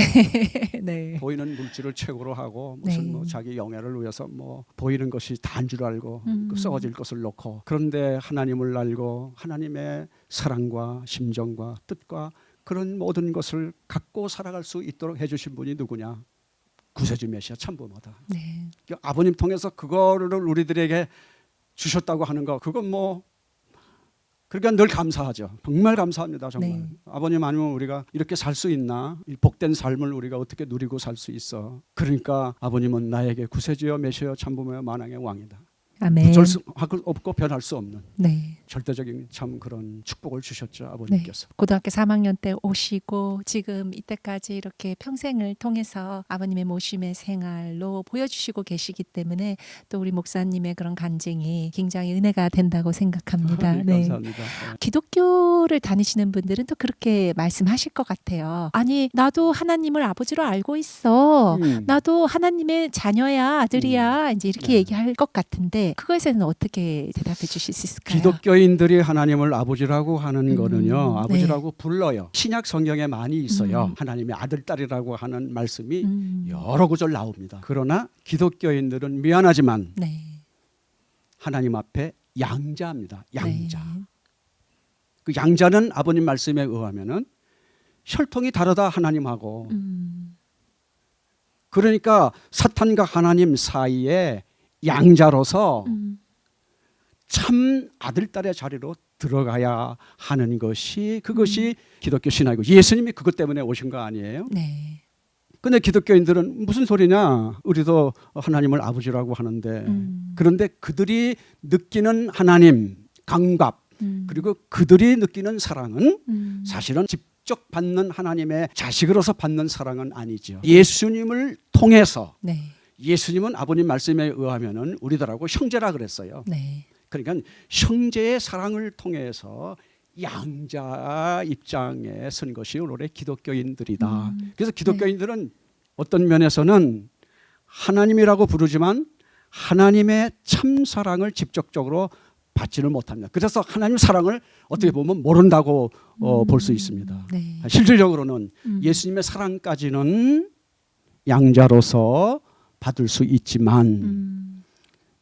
Speaker 1: 네.
Speaker 2: 보이는 물질을 최고로 하고 무슨
Speaker 1: 네.
Speaker 2: 뭐 자기 영예를 위해서 뭐 보이는 것이 다인 줄 알고 그 썩어질 것을 놓고 그런데 하나님을 알고 하나님의 사랑과 심정과 뜻과 그런 모든 것을 갖고 살아갈 수 있도록 해주신 분이 누구냐? 구세주 메시아 참부모다.
Speaker 1: 네.
Speaker 2: 아버님 통해서 그거를 우리들에게 주셨다고 하는 거 그건 뭐 그러니까 늘 감사하죠. 정말 감사합니다. 정말.
Speaker 1: 네.
Speaker 2: 아버님 아니면 우리가 이렇게 살 수 있나? 이 복된 삶을 우리가 어떻게 누리고 살 수 있어? 그러니까 아버님은 나에게 구세주여 메시아 참부모여 만왕의 왕이다.
Speaker 1: 아멘.
Speaker 2: 부정할 수 없고 변할 수 없는
Speaker 1: 네.
Speaker 2: 절대적인 참 그런 축복을 주셨죠. 아버님께서.
Speaker 1: 네. 고등학교 3학년 때 오시고 지금 이때까지 이렇게 평생을 통해서 아버님의 모심의 생활로 보여주시고 계시기 때문에 또 우리 목사님의 그런 간증이 굉장히 은혜가 된다고 생각합니다.
Speaker 2: 네, 감사합니다.
Speaker 1: 기독교를 다니시는 분들은 또 그렇게 말씀하실 것 같아요. 아니 나도 하나님을 아버지로 알고 있어. 나도 하나님의 자녀야 아들이야. 이제 이렇게 얘기할 것 같은데 그거에 대해서는 어떻게 대답해 주실 수 있을까요?
Speaker 2: 기독교인들이 하나님을 아버지라고 하는 거는요. 아버지라고 불러요. 신약 성경에 많이 있어요. 하나님의 아들, 딸이라고 하는 말씀이 여러 구절 나옵니다. 그러나 기독교인들은 미안하지만
Speaker 1: 네.
Speaker 2: 하나님 앞에 양자입니다. 양자.
Speaker 1: 네.
Speaker 2: 그 양자는 아버님 말씀에 의하면은 혈통이 다르다 하나님하고. 그러니까 사탄과 하나님 사이에 양자로서 참 아들, 딸의 자리로 들어가야 하는 것이 그것이 기독교 신앙이고 예수님이 그것 때문에 오신 거 아니에요?
Speaker 1: 네.
Speaker 2: 근데 기독교인들은 무슨 소리냐? 우리도 하나님을 아버지라고 하는데 그런데 그들이 느끼는 하나님 감각 그리고 그들이 느끼는 사랑은 사실은 직접 받는 하나님의 자식으로서 받는 사랑은 아니죠. 예수님을 통해서
Speaker 1: 네.
Speaker 2: 예수님은 아버님 말씀에 의하면은 우리들하고 형제라 그랬어요.
Speaker 1: 네.
Speaker 2: 그러니까 형제의 사랑을 통해서 양자 입장에 선 것이 오늘의 기독교인들이다. 그래서 기독교인들은 어떤 면에서는 하나님이라고 부르지만 하나님의 참 사랑을 직접적으로 받지를 못합니다. 그래서 하나님 사랑을 어떻게 보면 모른다고 볼 수 있습니다.
Speaker 1: 네.
Speaker 2: 실질적으로는 예수님의 사랑까지는 양자로서 받을 수 있지만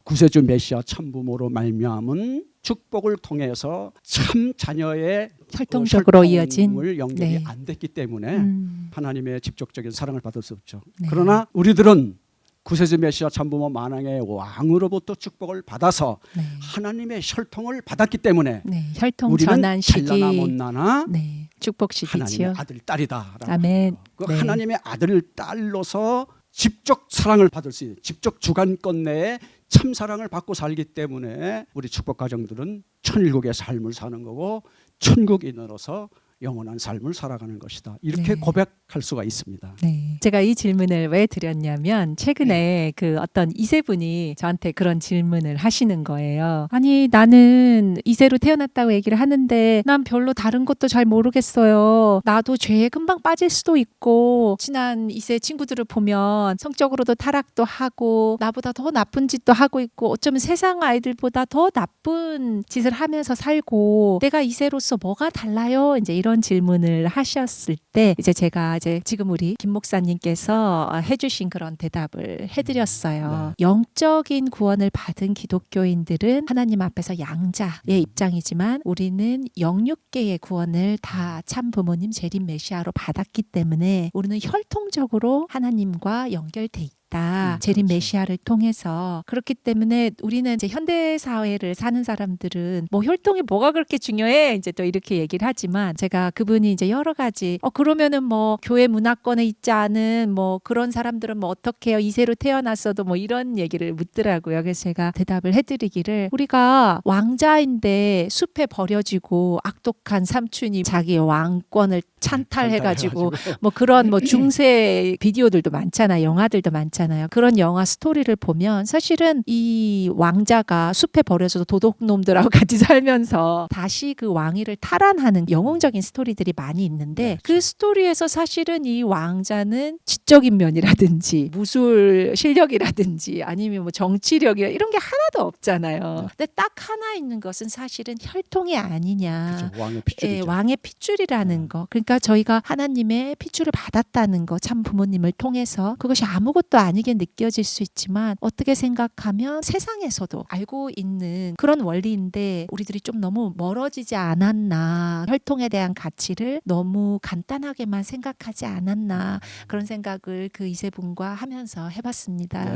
Speaker 2: 구세주 메시아 참부모로 말미암은 축복을 통해서 참 자녀의
Speaker 1: 혈통적으로 이어진
Speaker 2: 연결이
Speaker 1: 네.
Speaker 2: 안 됐기 때문에 하나님의 직접적인 사랑을 받을 수 없죠.
Speaker 1: 네.
Speaker 2: 그러나 우리들은 구세주 메시아 참부모 만왕의 왕으로부터 축복을 받아서
Speaker 1: 네.
Speaker 2: 하나님의 혈통을 받았기 때문에
Speaker 1: 네. 혈통
Speaker 2: 우리는
Speaker 1: 전환 시기.
Speaker 2: 잘나나 못나나
Speaker 1: 네. 축복 시기지요.
Speaker 2: 하나님의 아들 딸이다라고
Speaker 1: 아멘.
Speaker 2: 그
Speaker 1: 네.
Speaker 2: 하나님의 아들 딸로서 직접 사랑을 받을 수 있는 직접 주관권 내에 참 사랑을 받고 살기 때문에 우리 축복 가정들은 천일국의 삶을 사는 거고 천국인으로서 영원한 삶을 살아가는 것이다. 이렇게
Speaker 1: 네.
Speaker 2: 고백할 수가 있습니다.
Speaker 1: 네. 제가 이 질문을 왜 드렸냐면 최근에 그 어떤 이세분이 저한테 그런 질문을 하시는 거예요. 아니 나는 이세로 태어났다고 얘기를 하는데 난 별로 다른 것도 잘 모르겠어요. 나도 죄에 금방 빠질 수도 있고 친한 이세 친구들을 보면 성적으로도 타락도 하고 나보다 더 나쁜 짓도 하고 있고 어쩌면 세상 아이들보다 더 나쁜 짓을 하면서 살고 내가 이세로서 뭐가 달라요? 이제 이런 질문을 하셨을 때 이제 제가 이제 지금 우리 김 목사님께서 해주신 그런 대답을 해드렸어요. 영적인 구원을 받은 기독교인들은 하나님 앞에서 양자의 입장이지만 우리는 영육계의 구원을 다 참 부모님 재림 메시아로 받았기 때문에 우리는 혈통적으로 하나님과 연결돼 있다. 재림
Speaker 2: 그렇죠.
Speaker 1: 메시아를 통해서 그렇기 때문에 우리는 이제 현대 사회를 사는 사람들은 뭐 혈통이 뭐가 그렇게 중요해 이제 또 이렇게 얘기를 하지만 제가 그분이 이제 여러 가지 그러면은 뭐 교회 문화권에 있지 않은 뭐 그런 사람들은 뭐 어떻게 해요 이세로 태어났어도 뭐 이런 얘기를 묻더라고요. 그래서 제가 대답을 해드리기를 우리가 왕자인데 숲에 버려지고 악독한 삼촌이 자기 왕권을 찬탈해가지고 뭐 그런 뭐 중세 비디오들도 많잖아요. 영화들도 많잖아요. 그런 영화 스토리를 보면 사실은 이 왕자가 숲에 버려져서 도둑놈들하고 같이 살면서 다시 그 왕위를 탈환하는 영웅적인 스토리들이 많이 있는데 그 스토리에서 사실은 이 왕자는 지적인 면이라든지 무술 실력이라든지 아니면 뭐 정치력이라 이런 게 하나도 없잖아요. 근데 딱 하나 있는 것은 사실은 혈통이 아니냐.
Speaker 2: 그렇죠. 왕의 핏줄이죠.
Speaker 1: 예, 왕의 핏줄이라는 거. 그러니까 저희가 하나님의 핏줄을 받았다는 거, 참 부모님을 통해서 그것이 아무것도 아니게 느껴질 수 있지만 어떻게 생각하면 세상에서도 알고 있는 그런 원리인데 우리들이 좀 너무 멀어지지 않았나. 혈통에 대한 가치를 너무 간단하게만 생각하지 않았나. 그런 생각을 그 이세분과 하면서 해봤습니다.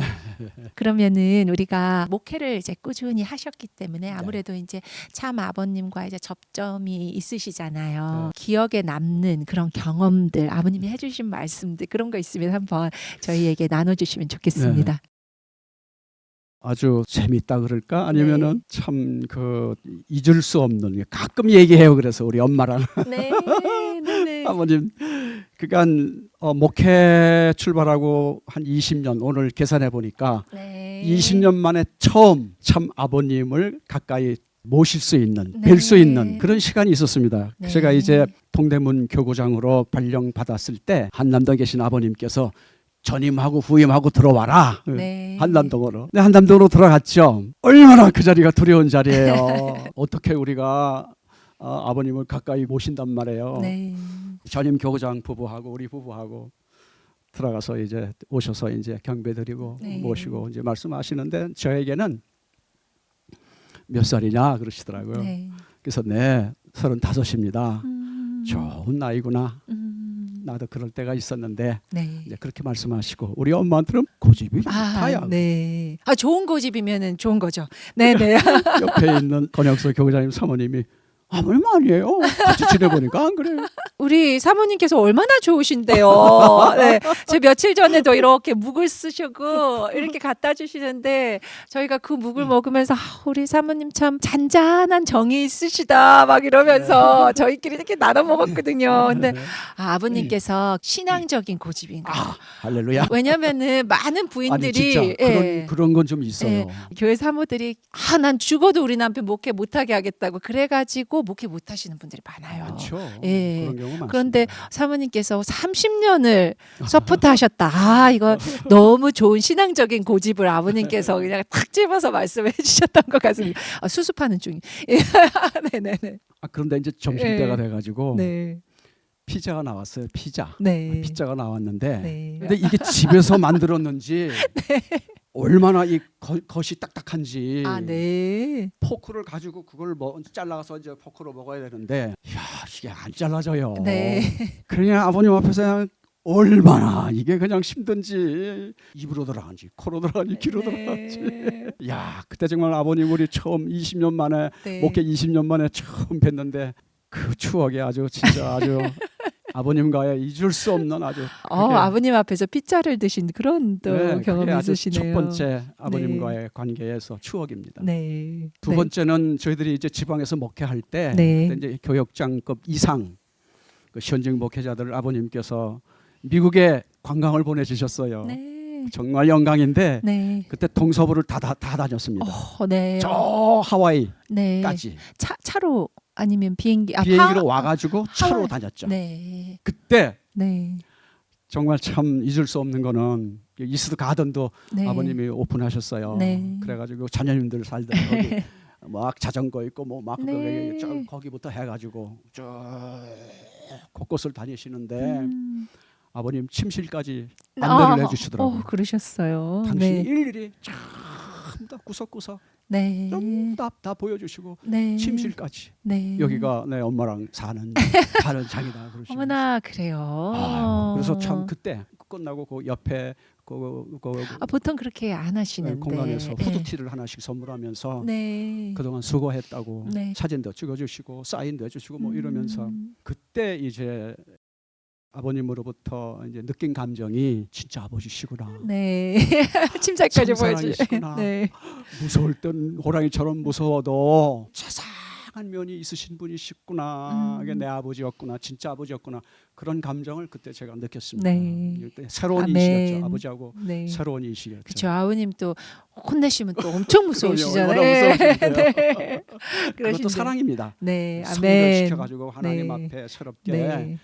Speaker 1: 그러면은 우리가 목회를 이제 꾸준히 하셨기 때문에 아무래도 이제 참 아버님과 이제 접점이 있으시잖아요. 기억에 남는 그런 경험들, 아버님이 해주신 말씀들 그런 거 있으면 한번 저희에게 나눠주시면 좋겠습니다.
Speaker 2: 아주 재밌다 그럴까? 아니면은 참 그 잊을 수 없는 가끔 얘기해요. 그래서 우리 엄마랑
Speaker 1: 네, 네.
Speaker 2: 아버님 그러니까 목회 출발하고 한 20년 오늘 계산해 보니까
Speaker 1: 네.
Speaker 2: 20년 만에 처음 참 아버님을 가까이 모실 수 있는
Speaker 1: 네.
Speaker 2: 뵐 수 있는 그런 시간이 있었습니다.
Speaker 1: 네.
Speaker 2: 제가 이제 동대문 교구장으로 발령 받았을 때 한남동에 계신 아버님께서 전임하고 후임하고 들어와라.
Speaker 1: 네.
Speaker 2: 한남동으로. 네, 한남동으로 들어갔죠. 얼마나 그 자리가 두려운 자리예요. 어떻게 우리가 아버님을 가까이 모신단 말이에요.
Speaker 1: 네.
Speaker 2: 전임 교구장 부부하고 우리 부부하고 들어가서 이제 오셔서 이제 경배드리고
Speaker 1: 네.
Speaker 2: 모시고 이제 말씀하시는데 저에게는 몇 살이냐 그러시더라고요.
Speaker 1: 네.
Speaker 2: 그래서 네 35입니다. 좋은 나이구나. 나도 그럴 때가 있었는데
Speaker 1: 네.
Speaker 2: 이제 그렇게 말씀하시고 우리 엄마한테는 고집이 좋다야.
Speaker 1: 네. 좋은 고집이면은 좋은 거죠. 네, 네.
Speaker 2: 옆에 있는 권영수 교구장님 사모님이 아버님 아니에요. 같이 지내보니까 안 그래요.
Speaker 1: 우리 사모님께서 얼마나 좋으신데요. 네, 저 며칠 전에도 이렇게 묵을 쓰시고 이렇게 갖다 주시는데 저희가 그 묵을 먹으면서 우리 사모님 참 잔잔한 정이 있으시다 막 이러면서 저희끼리 이렇게 나눠 먹었거든요. 근데 아버님께서 신앙적인 고집인 거예요.
Speaker 2: 할렐루야.
Speaker 1: 왜냐면은 많은
Speaker 2: 아니
Speaker 1: 부인들이
Speaker 2: 진짜 그런 건 좀 있어요.
Speaker 1: 교회 사모들이 난 죽어도 우리 남편 목회 못하게 하겠다고 그래가지고 목회 못하시는 분들이 많아요.
Speaker 2: 많죠.
Speaker 1: 예.
Speaker 2: 그런 경우 많습니다.
Speaker 1: 그런데 사모님께서 30년을 서포트하셨다. 이거 너무 좋은 신앙적인 고집을 아버님께서 그냥 탁 집어서 말씀해 주셨던 것 같습니다. 수습하는 중이. 네네네.
Speaker 2: 그런데 이제 점심때가 돼가지고
Speaker 1: 네.
Speaker 2: 피자가 나왔어요. 피자.
Speaker 1: 네.
Speaker 2: 피자가 나왔는데
Speaker 1: 네.
Speaker 2: 근데 이게 집에서 만들었는지 얼마나 이 겉이 딱딱한지
Speaker 1: 네.
Speaker 2: 포크를 가지고 그걸 잘라서 이제 포크로 먹어야 되는데 이게 안 잘라져요.
Speaker 1: 네.
Speaker 2: 그냥 아버님 앞에서 그냥 얼마나 이게 그냥 힘든지 입으로 들어간지 코로 들어간지 귀로
Speaker 1: 네.
Speaker 2: 들어간지. 야, 그때 정말 아버님 우리 처음 20년 만에
Speaker 1: 네.
Speaker 2: 목회 20년 만에 처음 뵀는데 그 추억이 아주 진짜 아주 아버님과의 잊을 수 없는 아주
Speaker 1: 아버님 앞에서 피자를 드신 그런 또
Speaker 2: 네,
Speaker 1: 경험이
Speaker 2: 그게 아주
Speaker 1: 있으시네요.
Speaker 2: 첫 번째 아버님과의 관계에서 추억입니다.
Speaker 1: 네.
Speaker 2: 두 번째는 저희들이 이제 지방에서 목회할 때
Speaker 1: 네.
Speaker 2: 그때 이제 교역장급 이상 그 현직 목회자들을 아버님께서 미국에 관광을 보내주셨어요.
Speaker 1: 네.
Speaker 2: 정말 영광인데
Speaker 1: 네.
Speaker 2: 그때 동서부를 다 다녔습니다.
Speaker 1: 네.
Speaker 2: 저 하와이까지
Speaker 1: 네. 차로 아니면 비행기
Speaker 2: 비행기로 와가지고 차로
Speaker 1: 하와이.
Speaker 2: 다녔죠.
Speaker 1: 네.
Speaker 2: 그때
Speaker 1: 네.
Speaker 2: 정말 참 잊을 수 없는 거는 이스트 가든도
Speaker 1: 네.
Speaker 2: 아버님이 오픈하셨어요.
Speaker 1: 네.
Speaker 2: 그래가지고 자녀님들 살던 거기 막 자전거 있고 뭐 막
Speaker 1: 네.
Speaker 2: 거기부터 해가지고 쭉 곳곳을 다니시는데 아버님 침실까지 안내를 해주시더라고요.
Speaker 1: 그러셨어요.
Speaker 2: 당신이
Speaker 1: 네.
Speaker 2: 일일이 전부 다 구석구석
Speaker 1: 네.
Speaker 2: 다 보여주시고
Speaker 1: 네.
Speaker 2: 침실까지
Speaker 1: 네.
Speaker 2: 여기가 내 엄마랑 사는 장이다 그러시고.
Speaker 1: 어머나 그래요.
Speaker 2: 그래서 참 그때 끝나고 그 옆에
Speaker 1: 보통 그렇게 안 하시는데
Speaker 2: 공간에서 후드티를 하나씩 선물하면서
Speaker 1: 네.
Speaker 2: 그동안 수고했다고
Speaker 1: 네.
Speaker 2: 사진도 찍어주시고 사인도 해주시고 뭐 이러면서 그때 이제 아버님으로부터 이제 느낀 감정이 진짜 아버지시구나.
Speaker 1: 네. 침살까지 보여주.
Speaker 2: 성사랑이시구나.
Speaker 1: 네.
Speaker 2: 무서울 땐 호랑이처럼 무서워도 자상한 면이 있으신 분이시구나. 이게 내 아버지였구나. 진짜 아버지였구나. 그런 감정을 그때 제가 느꼈습니다.
Speaker 1: 네.
Speaker 2: 그때 새로운
Speaker 1: 아멘.
Speaker 2: 인식이었죠. 아버지하고
Speaker 1: 네.
Speaker 2: 새로운 인식이었죠.
Speaker 1: 그렇죠. 아버님 또 혼내시면 또 엄청 무서우시잖아요.
Speaker 2: 얼마나 무서우신데요.
Speaker 1: 네.
Speaker 2: 그것도 사랑입니다.
Speaker 1: 네.
Speaker 2: 성을
Speaker 1: 아멘.
Speaker 2: 시켜가지고 하나님
Speaker 1: 네.
Speaker 2: 앞에 새롭게
Speaker 1: 네.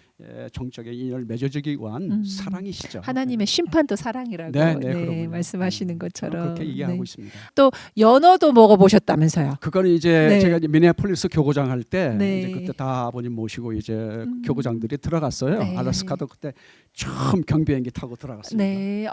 Speaker 2: 정적인 인연을 맺어주기 위한 사랑이시죠.
Speaker 1: 하나님의 심판도 사랑이라고
Speaker 2: 네, 그렇군요.
Speaker 1: 말씀하시는 것처럼
Speaker 2: 그렇게 이해하고
Speaker 1: 네.
Speaker 2: 있습니다.
Speaker 1: 또 연어도 먹어보셨다면서요?
Speaker 2: 그거는 이제
Speaker 1: 네.
Speaker 2: 제가 이제 미네아폴리스 교구장 할 때
Speaker 1: 네.
Speaker 2: 이제 그때 다 아버님 모시고 이제 교구장들이 들어갔어요.
Speaker 1: 네.
Speaker 2: 알래스카도 그때 처음 경비행기 타고 들어갔습니다.
Speaker 1: 네.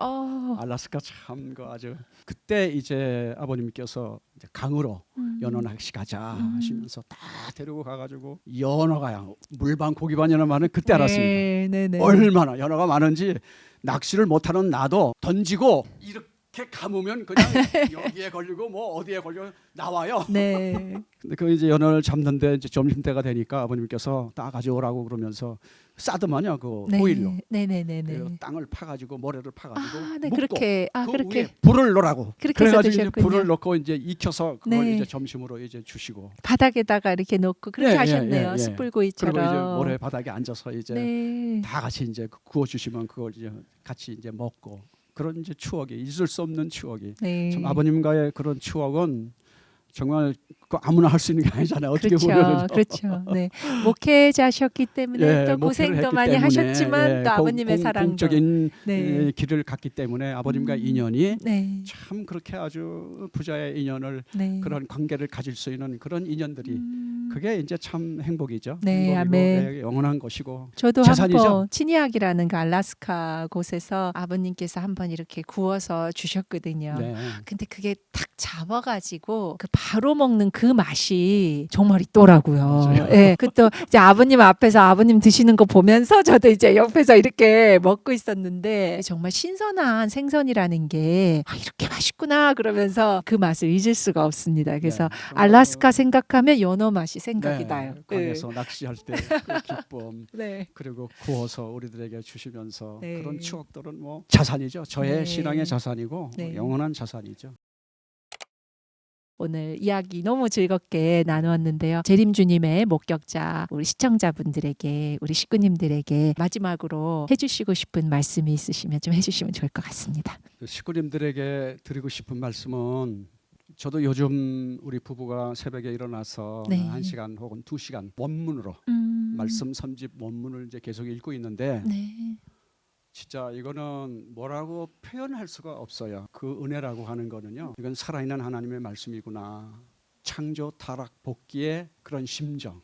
Speaker 2: 알래스카 참 그 아주 그때 이제 아버님께서 이제 강으로 연어 낚시 가자 하시면서 다 데리고 가가지고 연어가 물반 고기반이나 많은 그때 알았습니다.
Speaker 1: 네. 네. 네.
Speaker 2: 얼마나 연어가 많은지 낚시를 못하는 나도 던지고 이렇게 감으면 그냥 여기에 걸리고 뭐 어디에 걸려 나와요.
Speaker 1: 네.
Speaker 2: 근데 그 이제 연어를 잡는데 이제 점심 때가 되니까 아버님께서 따 가져오라고 그러면서 싸드만요 그 호일로.
Speaker 1: 네네네네.
Speaker 2: 그래서 땅을 파가지고 모래를 파가지고
Speaker 1: 네.
Speaker 2: 묶고
Speaker 1: 그렇게
Speaker 2: 그
Speaker 1: 그렇게
Speaker 2: 위에 불을 넣으라고.
Speaker 1: 그렇게 해서
Speaker 2: 그래가지고 이제
Speaker 1: 드셨군요.
Speaker 2: 불을 넣고 이제 익혀서 그걸
Speaker 1: 네.
Speaker 2: 이제 점심으로 이제 주시고.
Speaker 1: 바닥에다가 이렇게 놓고 그렇게
Speaker 2: 예,
Speaker 1: 하셨네요.
Speaker 2: 예, 예.
Speaker 1: 숯불구이처럼.
Speaker 2: 그리고 이제 모래 바닥에 앉아서 이제
Speaker 1: 네.
Speaker 2: 다 같이 이제 구워 주시면 그걸 이제 같이 이제 먹고 그런 이제 추억이 잊을 수 없는 추억이.
Speaker 1: 네.
Speaker 2: 참 아버님과의 그런 추억은 정말 그 아무나 할 수 있는 게 아니잖아요. 어떻게
Speaker 1: 그렇죠.
Speaker 2: 보면
Speaker 1: 그렇죠. 네. 목회자셨기 때문에 또 고생도 많이 하셨지만 또 아버님의 사랑도
Speaker 2: 공적인
Speaker 1: 네.
Speaker 2: 길을 갔기 때문에 아버님과 인연이
Speaker 1: 네.
Speaker 2: 참 그렇게 아주 부자의 인연을
Speaker 1: 네.
Speaker 2: 그런 관계를 가질 수 있는 그런 인연들이 그게 이제 참 행복이죠.
Speaker 1: 네,
Speaker 2: 행복이고
Speaker 1: 아멘.
Speaker 2: 영원한 것이고
Speaker 1: 저도
Speaker 2: 재산이죠.
Speaker 1: 한번 치니악이라는 그 알래스카 곳에서 아버님께서 한번 이렇게 구워서 주셨거든요.
Speaker 2: 네.
Speaker 1: 근데 그게 탁 잡아가지고 그 바로 먹는 그 맛이 정말 있더라고요.
Speaker 2: 맞아요.
Speaker 1: 예, 그또 이제 아버님 앞에서 아버님 드시는 거 보면서 저도 이제 옆에서 이렇게 먹고 있었는데 정말 신선한 생선이라는 게 이렇게 맛있구나 그러면서 그 맛을 잊을 수가 없습니다. 그래서
Speaker 2: 네.
Speaker 1: 알래스카 생각하면 연어 맛이 생각이
Speaker 2: 네.
Speaker 1: 나요.
Speaker 2: 강에서 낚시할 때 그 기쁨
Speaker 1: 네.
Speaker 2: 그리고 구워서 우리들에게 주시면서
Speaker 1: 네.
Speaker 2: 그런 추억들은 뭐 자산이죠. 저의
Speaker 1: 네.
Speaker 2: 신앙의 자산이고
Speaker 1: 네.
Speaker 2: 영원한 자산이죠.
Speaker 1: 오늘 이야기 너무 즐겁게 나누었는데요. 재림주님의 목격자 우리 시청자분들에게 우리 식구님들에게 마지막으로 해주시고 싶은 말씀이 있으시면 좀 해주시면 좋을 것 같습니다.
Speaker 2: 그 식구님들에게 드리고 싶은 말씀은 저도 요즘 우리 부부가 새벽에 일어나서
Speaker 1: 네.
Speaker 2: 1시간 혹은 2시간 원문으로 말씀 선집 원문을 이제 계속 읽고 있는데
Speaker 1: 네.
Speaker 2: 진짜 이거는 뭐라고 표현할 수가 없어요. 그 은혜라고 하는 거는요. 이건 살아있는 하나님의 말씀이구나. 창조, 타락, 복귀의 그런 심정.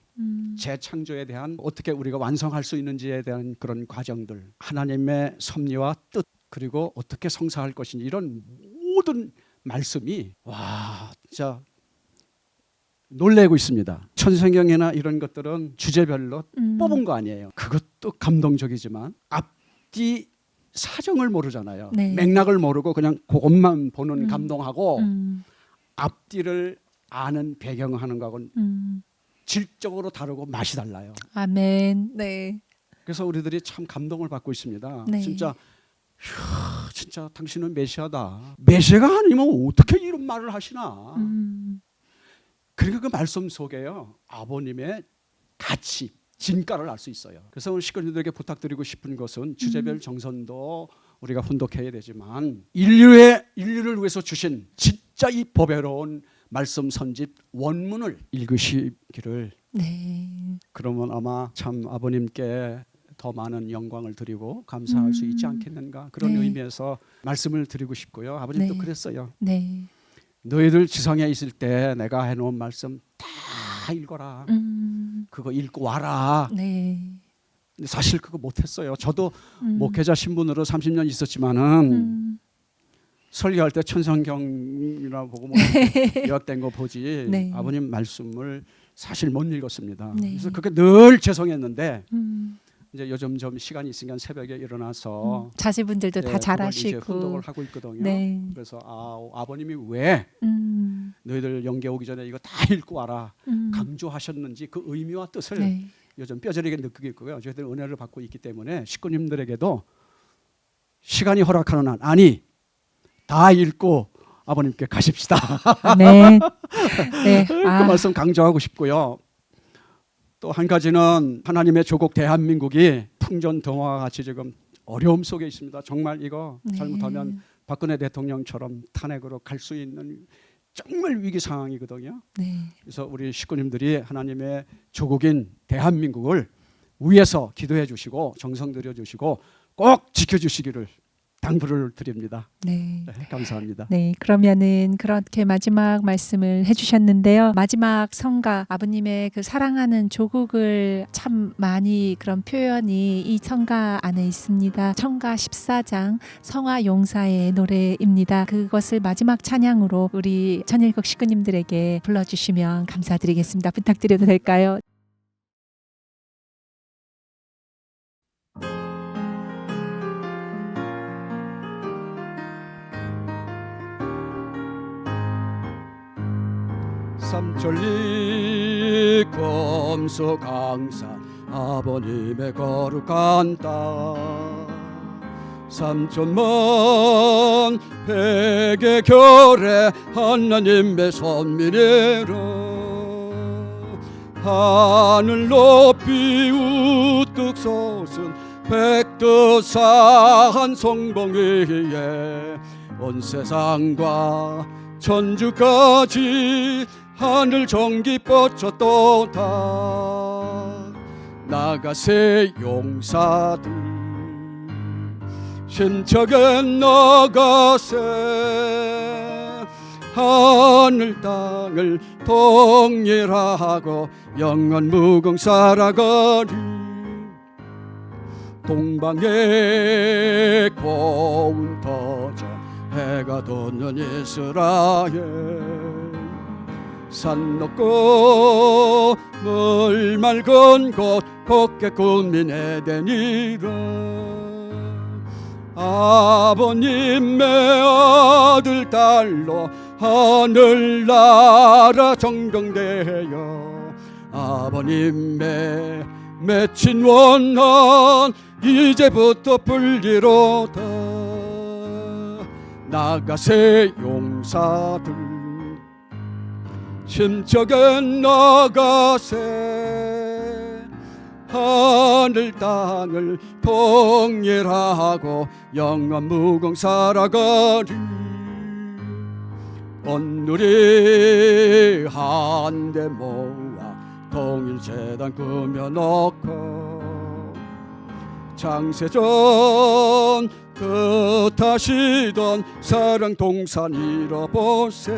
Speaker 2: 재창조에 대한 어떻게 우리가 완성할 수 있는지에 대한 그런 과정들. 하나님의 섭리와 뜻 그리고 어떻게 성사할 것인지 이런 모든 말씀이 와 진짜 놀래고 있습니다. 천성경이나 이런 것들은 주제별로 뽑은 거 아니에요. 그것도 감동적이지만 앞뒤 사정을 모르잖아요.
Speaker 1: 네.
Speaker 2: 맥락을 모르고 그냥 그것만 보는 감동하고 앞뒤를 아는 배경하는 거하고는 질적으로 다르고 맛이 달라요.
Speaker 1: 아멘. 네.
Speaker 2: 그래서 우리들이 참 감동을 받고 있습니다.
Speaker 1: 네.
Speaker 2: 진짜 진짜 당신은 메시아다. 메시아가 아니면 어떻게 이런 말을 하시나. 그러니까 그 말씀 속에요, 아버님의 가치, 진가를 알 수 있어요. 그래서 오늘 식구들에게 부탁드리고 싶은 것은 주제별 정선도 우리가 훈독해야 되지만 인류를 위해서 주신 진짜 이 보배로운 말씀 선집 원문을 읽으시기를.
Speaker 1: 네.
Speaker 2: 그러면 아마 참 아버님께 더 많은 영광을 드리고 감사할 수 있지 않겠는가, 그런
Speaker 1: 네.
Speaker 2: 의미에서 말씀을 드리고 싶고요. 아버님도
Speaker 1: 네.
Speaker 2: 그랬어요.
Speaker 1: 네.
Speaker 2: 너희들 지상에 있을 때 내가 해놓은 말씀 다 읽어라. 그거 읽고 와라.
Speaker 1: 네.
Speaker 2: 근데 사실 그거 못했어요. 저도 목회자 신분으로 30년 있었지만은 설교할 때 천성경이라 보고 뭐 요약된 거 보지
Speaker 1: 네.
Speaker 2: 아버님 말씀을 사실 못 읽었습니다.
Speaker 1: 네.
Speaker 2: 그래서 그게 늘 죄송했는데 이제 요즘 좀 시간이 있으니까 새벽에 일어나서
Speaker 1: 자제분들도 다
Speaker 2: 그걸 이제
Speaker 1: 잘하시고.
Speaker 2: 훈독을 하고 있거든요.
Speaker 1: 네.
Speaker 2: 그래서 아버님이 왜 너희들 영계 오기 전에 이거 다 읽고 와라 강조하셨는지 그 의미와 뜻을
Speaker 1: 네.
Speaker 2: 요즘 뼈저리게 느끼고 있고요. 저희들 은혜를 받고 있기 때문에 식구님들에게도 시간이 허락하는 한 아니 다 읽고 아버님께 가십시다.
Speaker 1: 아멘. 네.
Speaker 2: 그 말씀 강조하고 싶고요. 또 한 가지는 하나님의 조국 대한민국이 풍전등화와 같이 지금 어려움 속에 있습니다. 정말 이거
Speaker 1: 네.
Speaker 2: 잘못하면 박근혜 대통령처럼 탄핵으로 갈 수 있는 정말 위기 상황이거든요.
Speaker 1: 네.
Speaker 2: 그래서 우리 식구님들이 하나님의 조국인 대한민국을 위해서 기도해 주시고 정성 들여 주시고 꼭 지켜 주시기를 당부를 드립니다.
Speaker 1: 네.
Speaker 2: 네, 감사합니다.
Speaker 1: 네, 그러면은 그렇게 마지막 말씀을 해주셨는데요. 마지막 성가 아버님의 그 사랑하는 조국을 참 많이 그런 표현이 이 성가 안에 있습니다. 청가 14장 성화 용사의 노래입니다. 그것을 마지막 찬양으로 우리 천일국 식구님들에게 불러주시면 감사드리겠습니다. 부탁드려도 될까요?
Speaker 2: 삼천리 검소강산 아버님의 거룩한 땅 삼천만 백의 결에 하나님의 선민이라 하늘 높이 우뚝 솟은 백두산 성봉 위에 온 세상과 천주까지 하늘 정기 뻗쳤도다 나가세 용사들 힘차게 나가세 하늘 땅을 통일하고 영원 무궁 살아가리 동방의 고운 터져 해가 돋는 이스라엘 산 높고 물 맑은 곳 곱게 꾸민 에덴이라 아버님의 아들 딸로 하늘나라 정병되어 아버님의 맺힌 원한 이제부터 풀리로다 나가세 용사들 힘차게 나가세 하늘 땅을 통일하고 영원 무궁 살아가리 온누리 한데 모아 통일재단 꾸며놓고 장세전 뜻하시던 사랑 동산 잃어보세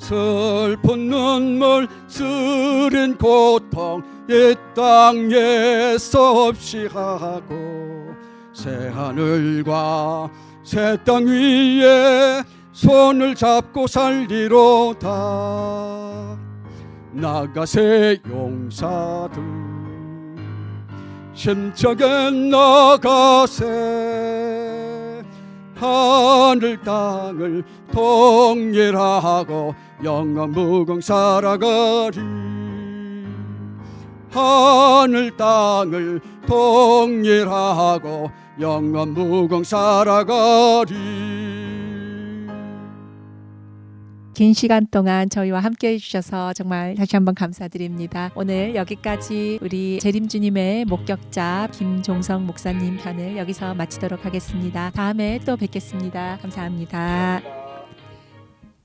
Speaker 2: 슬픈 눈물 쓰린 고통 이 땅에서 없이 하고 새하늘과 새 땅 위에 손을 잡고 살리로다 나가세 용사들 힘차게 나가세. 하늘 땅을 통일하고 영원 무궁 살아가리. 하늘 땅을 통일하고 영원 무궁 살아가리.
Speaker 1: 긴 시간 동안 저희와 함께 해주셔서 정말 다시 한번 감사드립니다. 오늘 여기까지 우리 재림주님의 목격자 김종성 목사님 편을 여기서 마치도록 하겠습니다. 다음에 또 뵙겠습니다. 감사합니다.